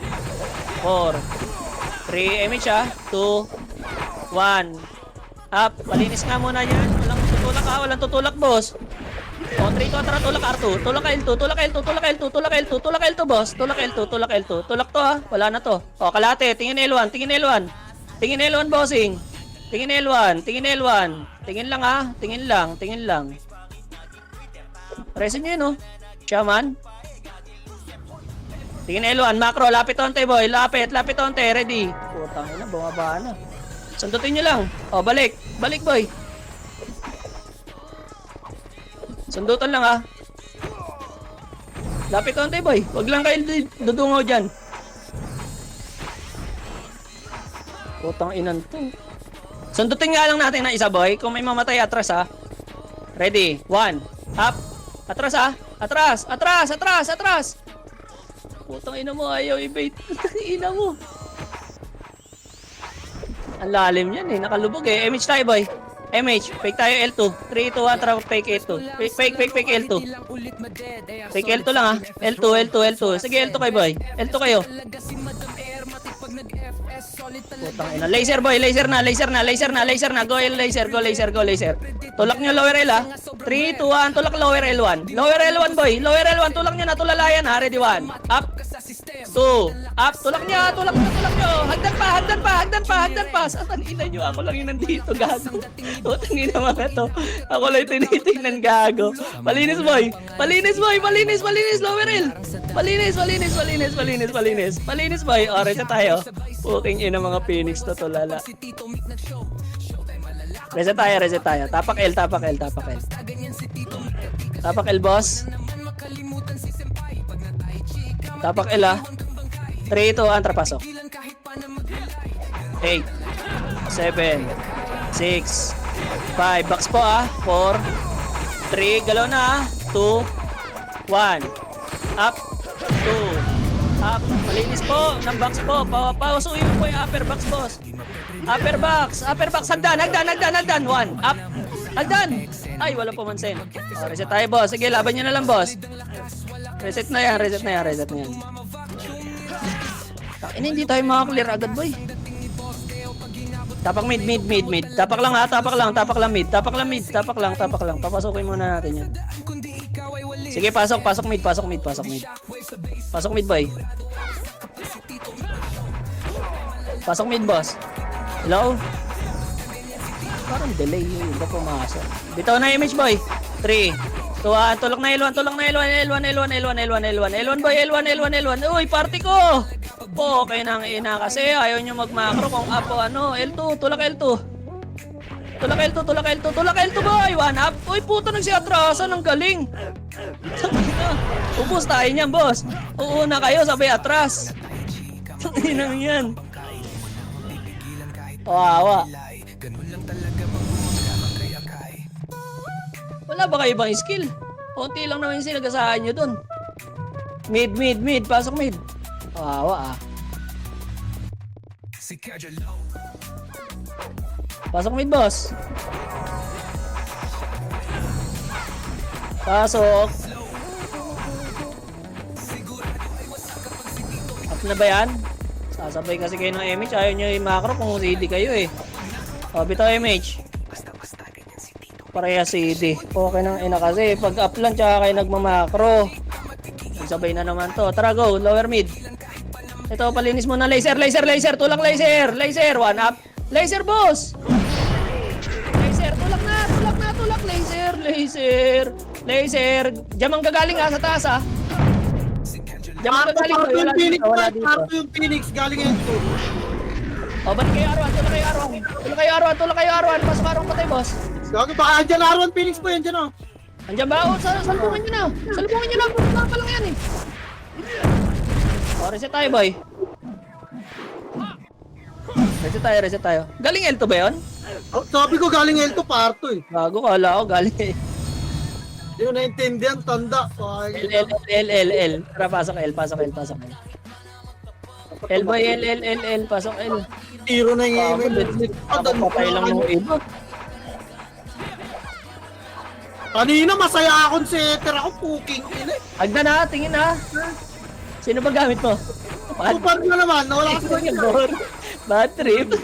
4, 3, MH 2, 1, up. Palinis nga muna yan. Walang tutulak ha, walang tutulak, boss. O, 3, 2, tara, tulak R2. Tulak L2, tulak L2, tulak L2, tulak L2, tulak L2, boss. Tulak L2, tulak L2. Tulak to ha, wala na to. O, kalate, tingin L1, tingin L1. Tingin L1, bossing. Tingin L1, tingin L1. Tingin lang ha, tingin lang. Resin nyo yun, oh. Shaman. Tingin L1, macro, lapit onte, boy. Lapit onte, ready. Putang ina, bumaba na. Sundutin nyo lang. O, balik, boy. Sundutan lang, ha. Lapit onte, boy. Wag lang kayo dudungaw dyan. Putang inan to. Sundutin nga lang natin na isa, boy. Kung may mamatay atras, ha. Ready, 1, up. Atras, ha. Atras. Putang ina mo, ayaw i-bait. Ina mo. Ang lalim yan eh, nakalubog eh. MH tayo, boy. MH, fake tayo L2. 3, 2, 1, tara, fake L2. Fake L2. Fake L2 lang ha. L2. Sige, L2 kayo, boy. L2 kayo. Putang ina. Laser, boy. Laser na. Go laser. Tulak nyo lower L ha. 3, 2, 1. Tulak lower L1. Lower L1, boy. Tulak nyo na. Tulalayan ha. Ready, 1. Up. 2. Up. Tulak nyo. Hagdan pa. Saan ina nyo? Ako lang yung nandito, gago. Putang ina mga to. Ako lang tinitingnan, gago. Palinis, boy. Lower L. Palinis, boy. O, reset tayo. Puking ina mga Phoenix to, tulala. Reset tayo. Tapak L. Tapak L, boss. Tapak L, ha. 3, 2, 1, trapasok. 8, 7, 6, 5, box po, ha. 4, 3, galaw na, ha. 2, 1, up, 2, up. Malinis po ng box po. Pausuin po yung upper box, boss. Upper box. Hagdan. 1, up. Hagdan. Ay, wala pumansin. O, reset tayo, boss. Sige, laban nyo na lang, boss. Reset na yan. Hindi tayo maka-clear agad, boy. Tapak mid. Tapak lang, ha. Tapak lang mid. Papasukin muna natin yan. Sige, pasok mid. Pasok mid, boy. Pasok mid, boss. Hello? Parang delay yung iba pumasok. Bitaw na image, boy. 3, 2, 1. Tulak na L1. L1, boy. L1. Uy, party ko! Okay nang ina kasi ayaw nyo mag-macro kung up o ano. L2, tulak L2. Tulak L2, boy. 1 up. Uy, puto nagsiatrasan. Ang galing. Ubus tayo niyan, boss. Uuna kayo, sabay atras. Tanginang yan. Wawa. Wala ba kayo ibang skill? Kunti lang naman yung sinagasahan nyo dun. Mid. Pasok mid. Wawa, ah. Pasok mid, boss. Pasok. Up na ba yan? Sasabay kasi kayo ng MH. Ayaw nyo yung macro kung CD kayo eh. O, bitaw MH. Pareha CD. Okay nang ina kasi. Pag up lang tsaka kayo nagmamakro. Sabay na naman to. Tara, go. Lower mid. Ito, palinis mo na. Laser. Tulak laser. 1 up. Laser, boss. Tulak na. Laser. Diyan ang gagaling ha, sa taas ha. Diyan ang gagaling. Arto yung Phoenix, galing yan to. O, ba't kayo R1? Tulak kayo R1. Pasok R1 patay, boss. Gago, baka andyan Arwan Phoenix po yan dyan, oh. Andiyan ba? O, salpungan nyo na. Pumapa lang yan eh. O, reset tayo, boy. Reset tayo. Galing L2 ba yun? Oh, sabi ko galing L to parto eh. Bago, kala ko galing Hindi ko naintindihan, tanda. L. Tara, pasok L. L boy, L. Pasok L. Tiro na yung Patay lang yung iba. Kanina masaya akong setter ako, puking ina. Agda na, tingin na. Sino ba gamit mo? Super na naman, nawala kasi na yun. Bad trip.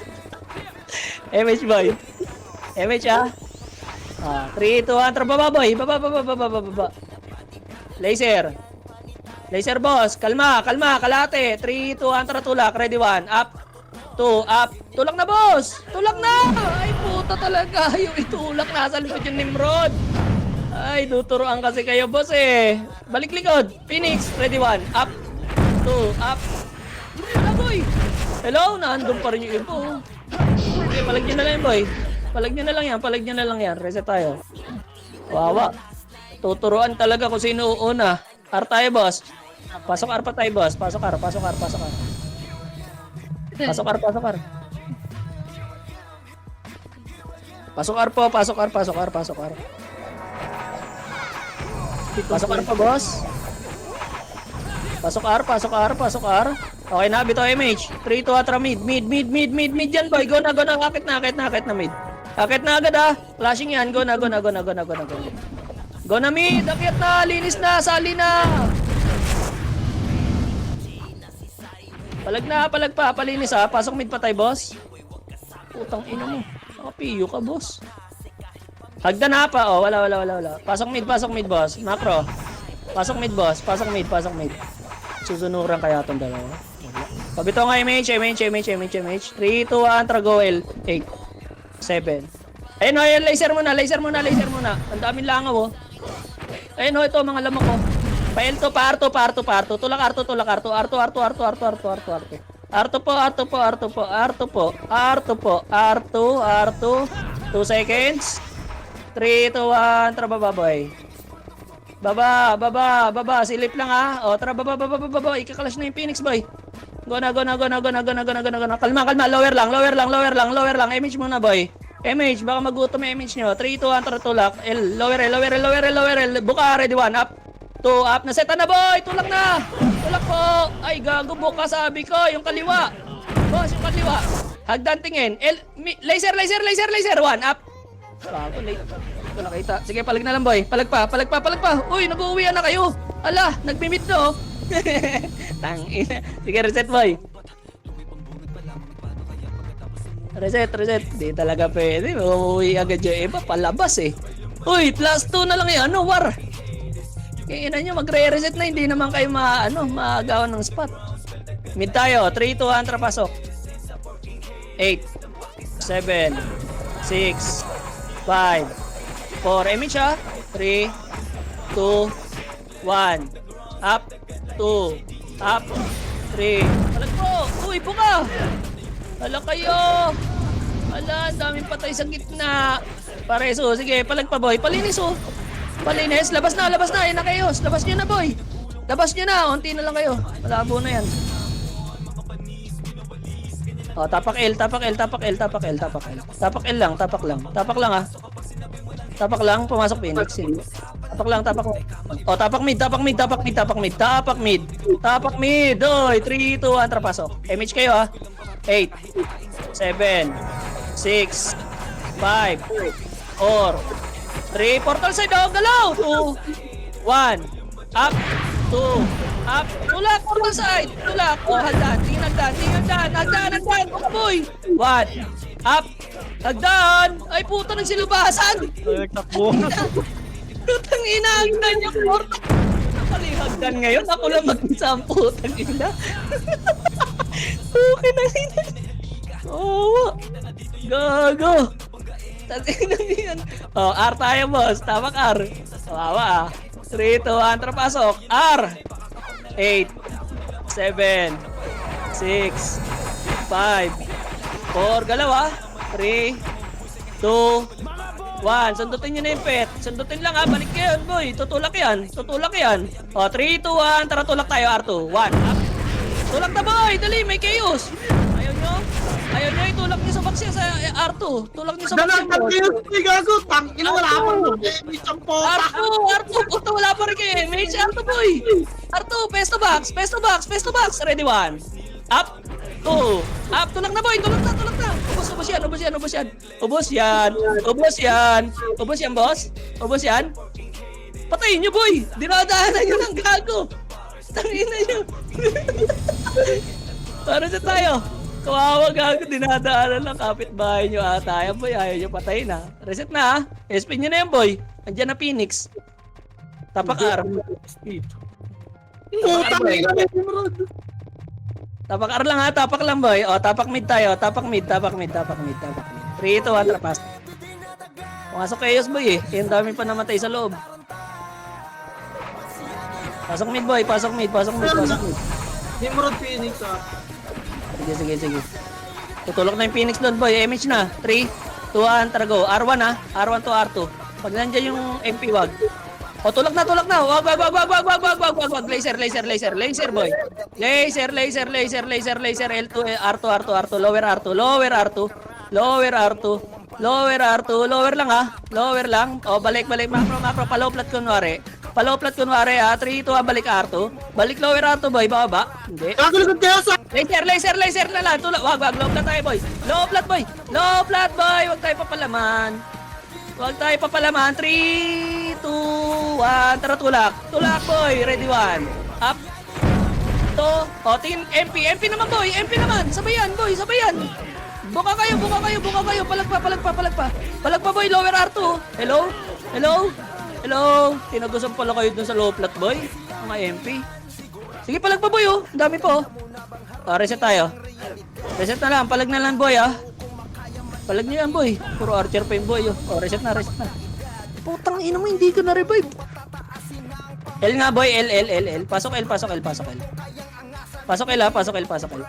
MH boy. MH ah. 3, 2, 1, baba boy. Baba. Laser. Laser boss. Kalma. Kalate. 3, 2, 1, tulak. Ready 1. Up. 2, up. Tulak na boss. Tulak na. Ay puta talaga. Yung itulak nasa likod yung Nimrod. Ay, tuturuan kasi kayo boss eh. Balik likod. Phoenix. Ready 1. Up. 2, up. Wala boy. Hello, naandun pa rin yung iba. Okay, palag nyo na lang yan, boy. Palag nyo na lang yan. Reset tayo. Wawa. Tuturuan talaga kung sino una. R tayo, boss. Pasok R pa tayo, boss. Pasok R. Pasok R. Po. Pasok R pa, boss. Pasok R. Okay na, bitaw MH. 3, 2, atra mid yan boy. Go na. Akit na mid. Akit na agad ah. Flashing yan. Go na. Go na mid. Akit na. Linis na. Sali na. Palag pa. Palinis ah. Pasok mid pa tayo, boss. Putang ina mo. Nakapiyo ka, boss. Hagda na pa. Oh, wala. Pasok mid, boss. Macro. Pasok mid, boss. Pasok mid. Susunuran kaya itong dalawa. Pabito nga MH. 3, 2, 1, go L. 8, 7. Ayun o, laser muna. Ang daming langaw o. Ayun o, ito mga lamok o. Pa-L2, pa-R2. Tulak R2. R2. 2 seconds. 3, 2, 1, tara baba boy. Baba. Silip lang ha. O, tara baba. Ikakalash na yung Phoenix boy. Go na. Kalma. Lower lang. MH muna boy. MH, baka magutom yung MH nyo. 3, 2, 1, tara tulak. L, lower L. Buka, ready 1, up. 2, up. Naseta na boy. Tulak na. Tulak po. Ay, gago buka sabi ko. Yung kaliwa. Boss, yung kaliwa. Hagdan tingin. L, laser. 1, up. Bago, late. Ito nakita. Sige, palag na lang boy. Palag pa. Uy, nag-uwian na kayo. Ala, nagmimit no. Tangina. Sige, reset boy. Reset. Di talaga pwede. Uuwi agad yung iba. Palabas eh. Uy, plus 2 na lang yan. Ano, war? Kaya ina nyo, magre-reset na. Hindi naman kayo magawa ng spot. Mid tayo. 3, 2, 1, pasok. 8, 7, 6, 5, 4. MH ha. 3, 2, 1. Up. 2. Up. 3. Palag po. Uy, buka. Hala kayo. Hala, ang daming patay sa gitna. Pareso. Sige, palag pa boy. Palinis oh. Palinis. Labas na. Ayan na kayo. Labas nyo na boy. Labas nyo na. Unti na lang kayo. Malabo na yan. Oh, tapak L. Tapak lang ah. Tapak lang, pumasok Phoenix. Tapak lang. Oh, tapak mid. Oy, 3, 2, 1, pasok. MH kayo ah. 8, 7, 6, 5, 4, 3, portal side oh, galaw. 2, 1, up, 2, up, tulak, portal side, tulak. Oh, hagdan. Boy. 1, up, hagdan. Ay puto ng silubasan. Takbo. Putang ina, hagdan yung portal. Nakalihagdan ngayon. Ako lang mag-isa ang putang ina. Okay na ina. Oo. Gago. Tatin na yan. Oh, R tayo boss. Tamak R. Wawa ah. 3, 2, 1, pasok. R. 8, 7, 6, 5, 4, galaw ah. 3, 2, 1. Sundutin nyo na yung pet. Sundutin lang ha. Balik kayo boy. Tutulak yan. O, 3, 2, 1. Tara tulak tayo R2. 1. Up. Tulak na boy. Dali. May chaos. Ayaw nyo. Ayaw niya, itulak niya sa box yan sa R2. Tulak niya sa box yan, Dalag boss. kayo, gago. Tangina, wala pa rin. Isang pota. R2, puto, wala pa rin kay MH. R2, boy. R2, pesto box, pesto box, pesto box. Ready, 1. Up. 2. Up, tulak na, boy. Tulak na, tulak na. Ubos yan, ubos yan, ubos yan. Ubos yan, ubos yan. Ubos yan, boss. Ubos yan. Patayin niyo, boy. Dinadaanan niyo ng gago. Tangina niyo. Para sa tayo. Kawawa gago, dinadaanan lang kapitbahay niyo ata. Ayan, boy, ayaw niyo patayin ha. Reset na ha. SP niyo na yan, boy. Andiyan na Phoenix. Tapak R. Putang ina, Nimrod. Tapak R lang ha, tapak lang, boy. O, tapak mid tayo. Tapak mid, tapak mid, tapak mid, tapak mid. 3, 2, 1, trapas. Pumasok chaos, boy eh. Yung dami pa namatay sa loob. Pasok mid, boy. Pasok mid, pasok mid, pasok mid. Nimrod Phoenix ah. Sige, sige, sige. Tutulok na yung Phoenix doon, boy. MH na. 3, 2, 1, tara go. R1 ha. R1 to R2. Pag nandiyan yung MP, wag. O, tulak na, tulak na. Wag, wag, wag, wag, wag, wag, wag, wag, wag, wag. Laser, laser, laser, laser, boy. Laser, laser, laser, laser, laser. L2, R2, R2, R2. Lower R2, lower R2. Lower R2. Lower R2. Lower lang ha. Lower lang. O, balik, balik. Macro, macro. Palow plat kunwari. Palow plat kunwari ha. 3, 2, balik R2. Balik lower R2, boy. Baba. Hindi. Gagulog kayo sa... Laser, laser, laser na lang. Tulak. Wag, wag. Low plat tayo, boy. Low plat, boy. Low plat, boy. Wag tayo papalaman. Wag tayo papalaman. 3, 2, 1. Tara, tulak. Tulak, boy. Ready, 1. Up. To. O, tingin. MP. MP naman, boy. MP naman. Sabayan, boy. Sabayan. Buka kayo, buka kayo, buka kayo. Palagpa, palagpa, palagpa. Palagpa, boy. Lower R2. Hello? Hello? Hello? Tinagusan pala kayo dun sa low plat, boy. Mga MP. Sige, palag pa, boy, oh. Ang dami po, oh. Reset tayo. Reset na lang. Palag na lang, boy, ah. Palag niyo yan, boy. Puro archer pa yung boy, oh. Oh, reset na, reset na. Putang ina mo, hindi ka na-revive. L nga, boy. L, L, L, L. Pasok L, pasok L, pasok L. Pasok L, ha. Pasok L, pasok L.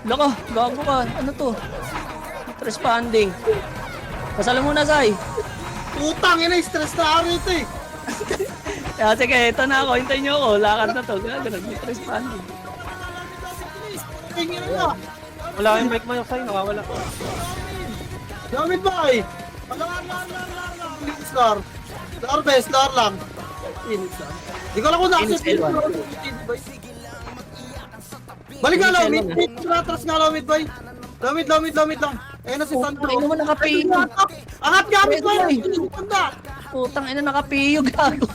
Loko, gago ka. Ano to? Responding. Pasala muna, Sai. Putang ina, stress na ako rito eh. Sige, ito na ako. Hintayin niyo ako. Lakad na to. Gago, nag-responding. Tingin na. Wala kayong bike mo yung sa'yo, nawawala. Gamit boy. Lar. Star. Star best, star lang. Phoenix lang. Di ko lang kung Phoenix nakasip. L1. Balik nga Phoenix low mid. L1. Ratras nga low mid boy. Low mid lang. Ayun na si Sandro. Putang ina mo, nakapiyo. Angat gamit boy. Pwede, Panda. Putang ina, nakapiyo, gago.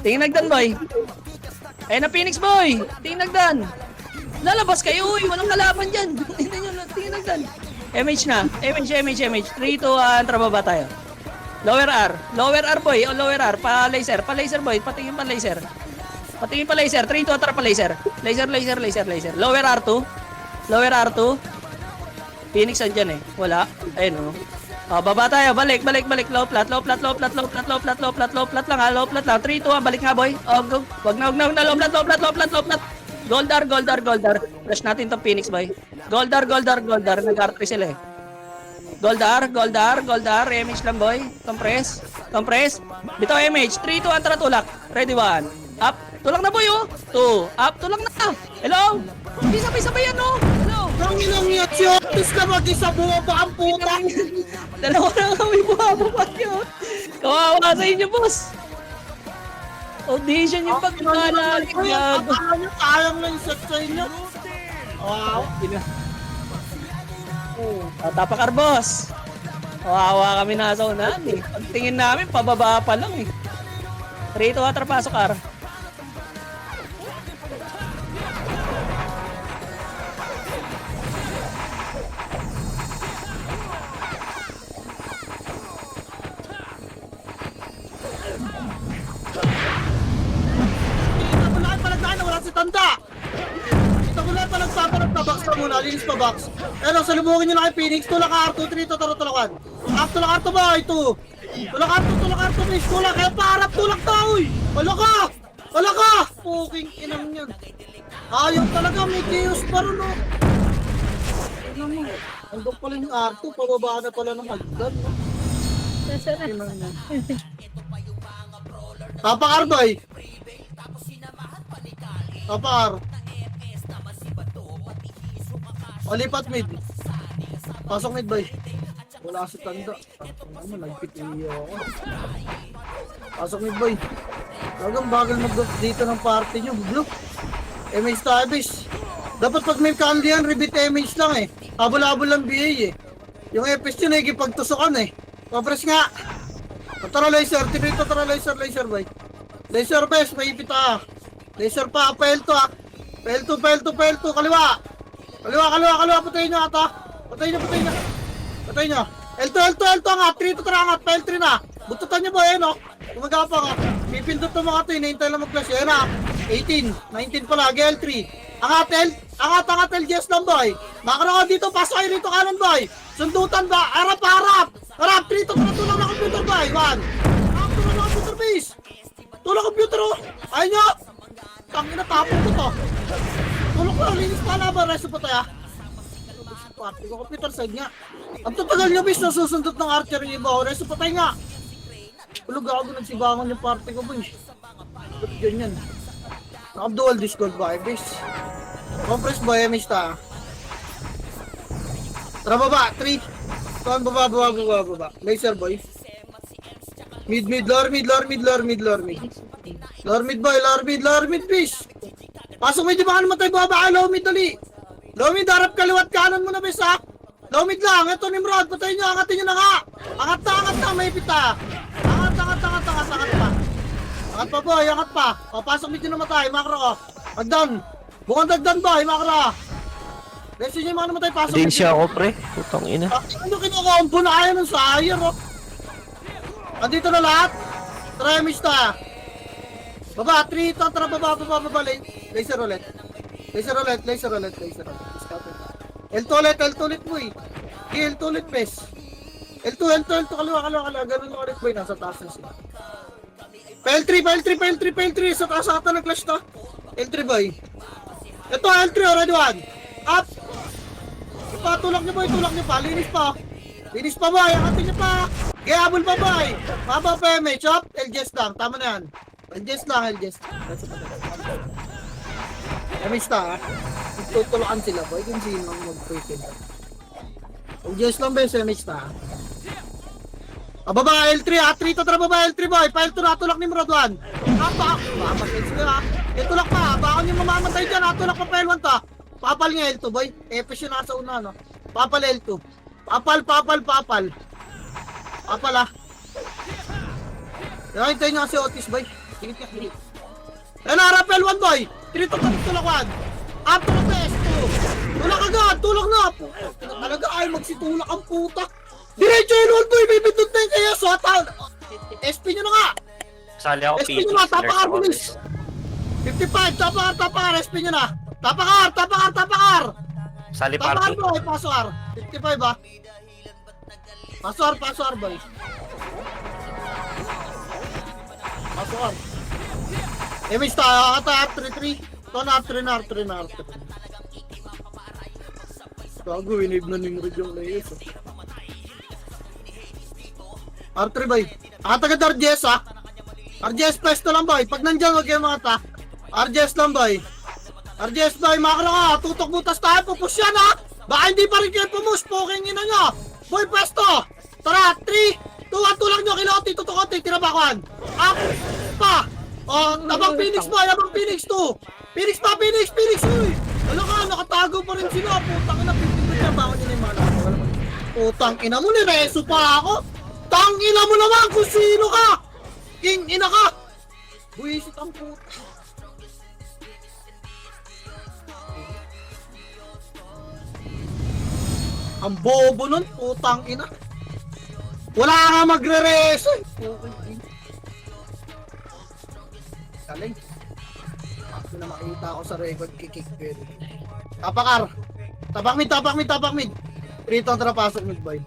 Tingin nagdan, boy. Ayun na, Phoenix, boy. Tingin nagdan. Lalabas kayo, uy. Walang kalaban dyan. Tingnan nyo, tingin nagdan. MH na. MH. 3, 2, 1. Trababa tayo. Lower R. Lower R, boy. O, lower R. Pa-laser. Pa-laser, boy. Patingin pa-laser. Patingin pa-laser. 3, 2, 1. Tara pa-laser. Laser. Lower R2. Lower R2. Phoenix andyan eh. Wala. Ayun, oh. Oh, baba tayo. Balik. Low plat lang ha. Low plat lang. 3, 2, 1. Balik nga, boy. Oh, go. Wag na. Low plat. Goldar. Flash natin tong Phoenix, boy. Goldar. Nag-R3 sila eh. Goldar. MH lang, boy. Compress. Bitaw MH. 3, 2, 1. Tara, tulak. Ready, 1. Up. Tulak na, boy, oh. 2. Up. Tulak na. Hello? Hindi sabay-sabay yan, oh. Hello? Nang ilang yat si Otis na mag-isa bumaba ang puta. Dalawa na kami buhababa nyo. Kawawa sa inyo, boss. Audition yung pagkakalagi. Gago. Sayang na yung set sa inyo. Wow. Tapakar, boss. Kawawa kami nasa unahan eh. Pagtingin namin, pababa pa lang eh. 3, 2, 1, pasok, R. Wala si Tanda. Ito ko lang pa nagpapanap na box na muna. Linis pa box. Pero salubungin nyo na kay Phoenix. Tulak ka R2, 3 to tulakan. Tulak R2 ba? 2. Tulak R2 please. Tulak. Kaya paharap tulak na. Uy. Wala ka. Puking inang yan. Ayaw talaga. May chaos pa rin o. Tignan mo. Andun pala yung R2. Pababa na pala ng hagdan. Tapakar boy. Tapakar. O, lipat mid. Pasok mid, boy. Wala sa tanda. Ano, nagpitiyo ako. Pasok mid, boy. Talagang bagal mag dito ng party nyo, blue. MH Tabis. Dapat pag may candy yan, rebit MH lang eh. Habol-habol lang BA eh. Yung FS yun, nagipagtusokan eh. Papres nga. Tara laser, tinito tara laser, boy. Laser best, may ipit ah. Laser pa, PL2 ah. PL2, kaliwa. Kaliwa, patayin nyo ata. Patayin nyo. L2 angat, 3 to tara angat, PL3 na. Bututan nyo boy, no? Gumagapa ka. Pipindot ng mga ito, hinihintay lang mag-flash. Yan na, 18, 19 pala, L3. Angat, LGS lang boy. Makara ka dito, pasok kayo rito kanan boy. Sundutan ba? Harap. 3 to tara, tulong na computer boy. 1. Tulong na computer base. Tulong computer oh. Ayun nyo. Tangin na tapon ko to. Tulong ko, linis pa laban. Resto pa tayo. Party ko, computer side nga. Ang tatagal nyo bis, nasusundot ng archer yung iba. Resto pa tayo nga. Tulog ako nagsibangan yung party ko boy. Ba't ganyan? Naka-dual discord ba bis? Compress boy, MH ta. Tara baba, 3. Tuan baba. Laser boy. Mid, lower mid. Lower mid, bis. Pasok medyo baka naman tayo baba, low mid dali. Low mid, harap kaliwat kanan mo na bis ha. Low mid lang, ito Nimrod, patayin nyo, angatin nyo na nga. Angat na, may pita. Angat pa. Angat pa boy, angat pa. O, pasok medyo na matay, makro ko. Agdan. Bukang dagdan boy, makro. Lesin nyo yung mga namatay, pasok Din medyo. siya ako, pre. Putang ina. Ano kinukombo na kaya ng sayang oh. Andito na lahat. Tremis na. Baba, 3 to, tara baba. Laser ulit. L2 ulit boy. L2 ulit bes. L2, kaliwa. Ganun lang ulit boy, nasa taas na siya. PL3, sa taas ata nag-clash to. L3 boy. Ito, L3 already one. Up. Tulak niyo boy, linis pa boy, angatin niyo pa. Gayabol pa boy. Maba pa may chop, LGS lang, tama na yan. LGS. Kamista ha? Tutulukan sila boy, kung sino ang mag-pretend. LGS lang ba yung semista ha? Baba L3 ha, 3 to tara baba L3 boy, file to natulak ni Murad 1. Mamatay sila ha. Itulak pa, baka nyo mamamatay dyan, natulak pa file 1 to. Papal nga L2 boy, Epes yung nasa una no. Papal L2. Papal. Papal ah. Hintayin nyo kasi Otis boy. Tingit ka. Ayan na, Rappel 1 boy. 3 to tulak 1. Up to the best 2. Tulak agad, tulak na. Talaga ay magsitulak ang puta. Diretso yun 1 boy, bibindot na yung kaya swatan. SP nyo na nga. Sali ako, SP nyo na, tapakar bilis. 55, tapakar, SP nyo na. Tapakar. Sali Tapakar party. boy, paswar. 55 ba? Paswar boy. Paswar. Image tayo, ata R33. Ito na R3. Gago, winib na Nimrod yung layers. R3 boy. Agad RGS ah. RGS pesto lang boy. Pag nandyan, huwag kayo mga ta. RGS lang boy. Makakala ka. Tutok butas tayo. Pupus yan ha. Baka hindi pa rin kayo pumus. Poking ina nyo. Boy pesto. Tara. 3, 2, 1. Tulak nyo. Kiloti. Tutukote. Tinabakuan. Up. Pa. O. Tabang Phoenix boy. Tabang Phoenix 2. Phoenix pa. Phoenix. Uy. Ano ka. Nakatago pa rin sila. Putang ina. 50 na. Bakit nyo na yung mga nakakawala. Putang ina mo. Nireso pa ako. Tang ina mo naman kung sino ka. King ina ka. Buisit ang puta. Ang bobo nun, putang ina. Wala nga magre-reso. Galing. Ako na makita ako sa record kikik. Tapakar. Tapak mid. Rito ang trapasok mid boy.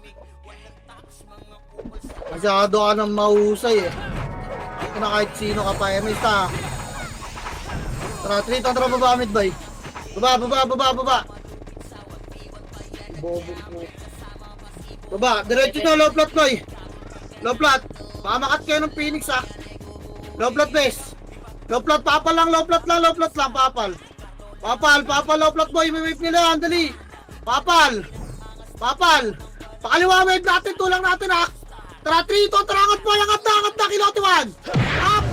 Masyado ka nang mahusay eh. Ito na kahit sino ka pa eh. May sta. Tara, tara baba mid boy. Baba. Bobo mo. Baba, diretso na low plot boy. Low plot. Baka makat kayo ng Phoenix ah. Low plot base. Low plot, papal lang, papal. Papal, low plot boy. May wave nila, andali. Papal! Papal! Pakaliwa wave natin, tulang natin ha! Tara, 3, 2, tara, angat po, angat na, Kilote 1! Up!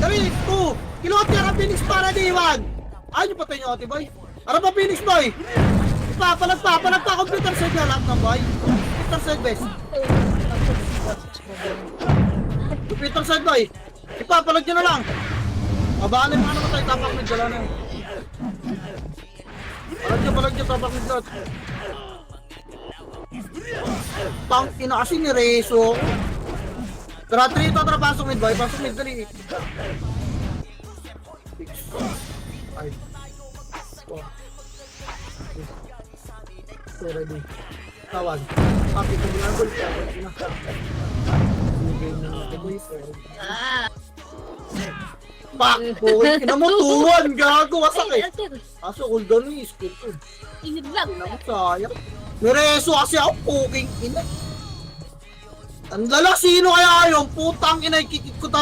3, 2, Kilote, ara, Phoenix para di 1! Ay, yung patay nyo, ate boy! Ara pa, Phoenix boy! Palag pa, computer side na lahat ng boy! Computer side, best! Computer side boy! Ipapalag nyo na lang! Abaan na yung mga namatay, tapak mid, wala na yun. Palag nyo, tapak mid lahat. Pang ina kasi ni Rezo. Tara, 3 ito, tara, pasok mid boy, pasok mid, dali. 6, 5, 4, ready. Tawag. Happy to ginagol. Pak! Boy, kinamutuan, gago, wasak eh. Aso, cooldown ni skill ko. Init lang. Sayang. Nireso kasi ako, puking ina. Ang lala, sino kaya yung putang ina, kikik ko talaga.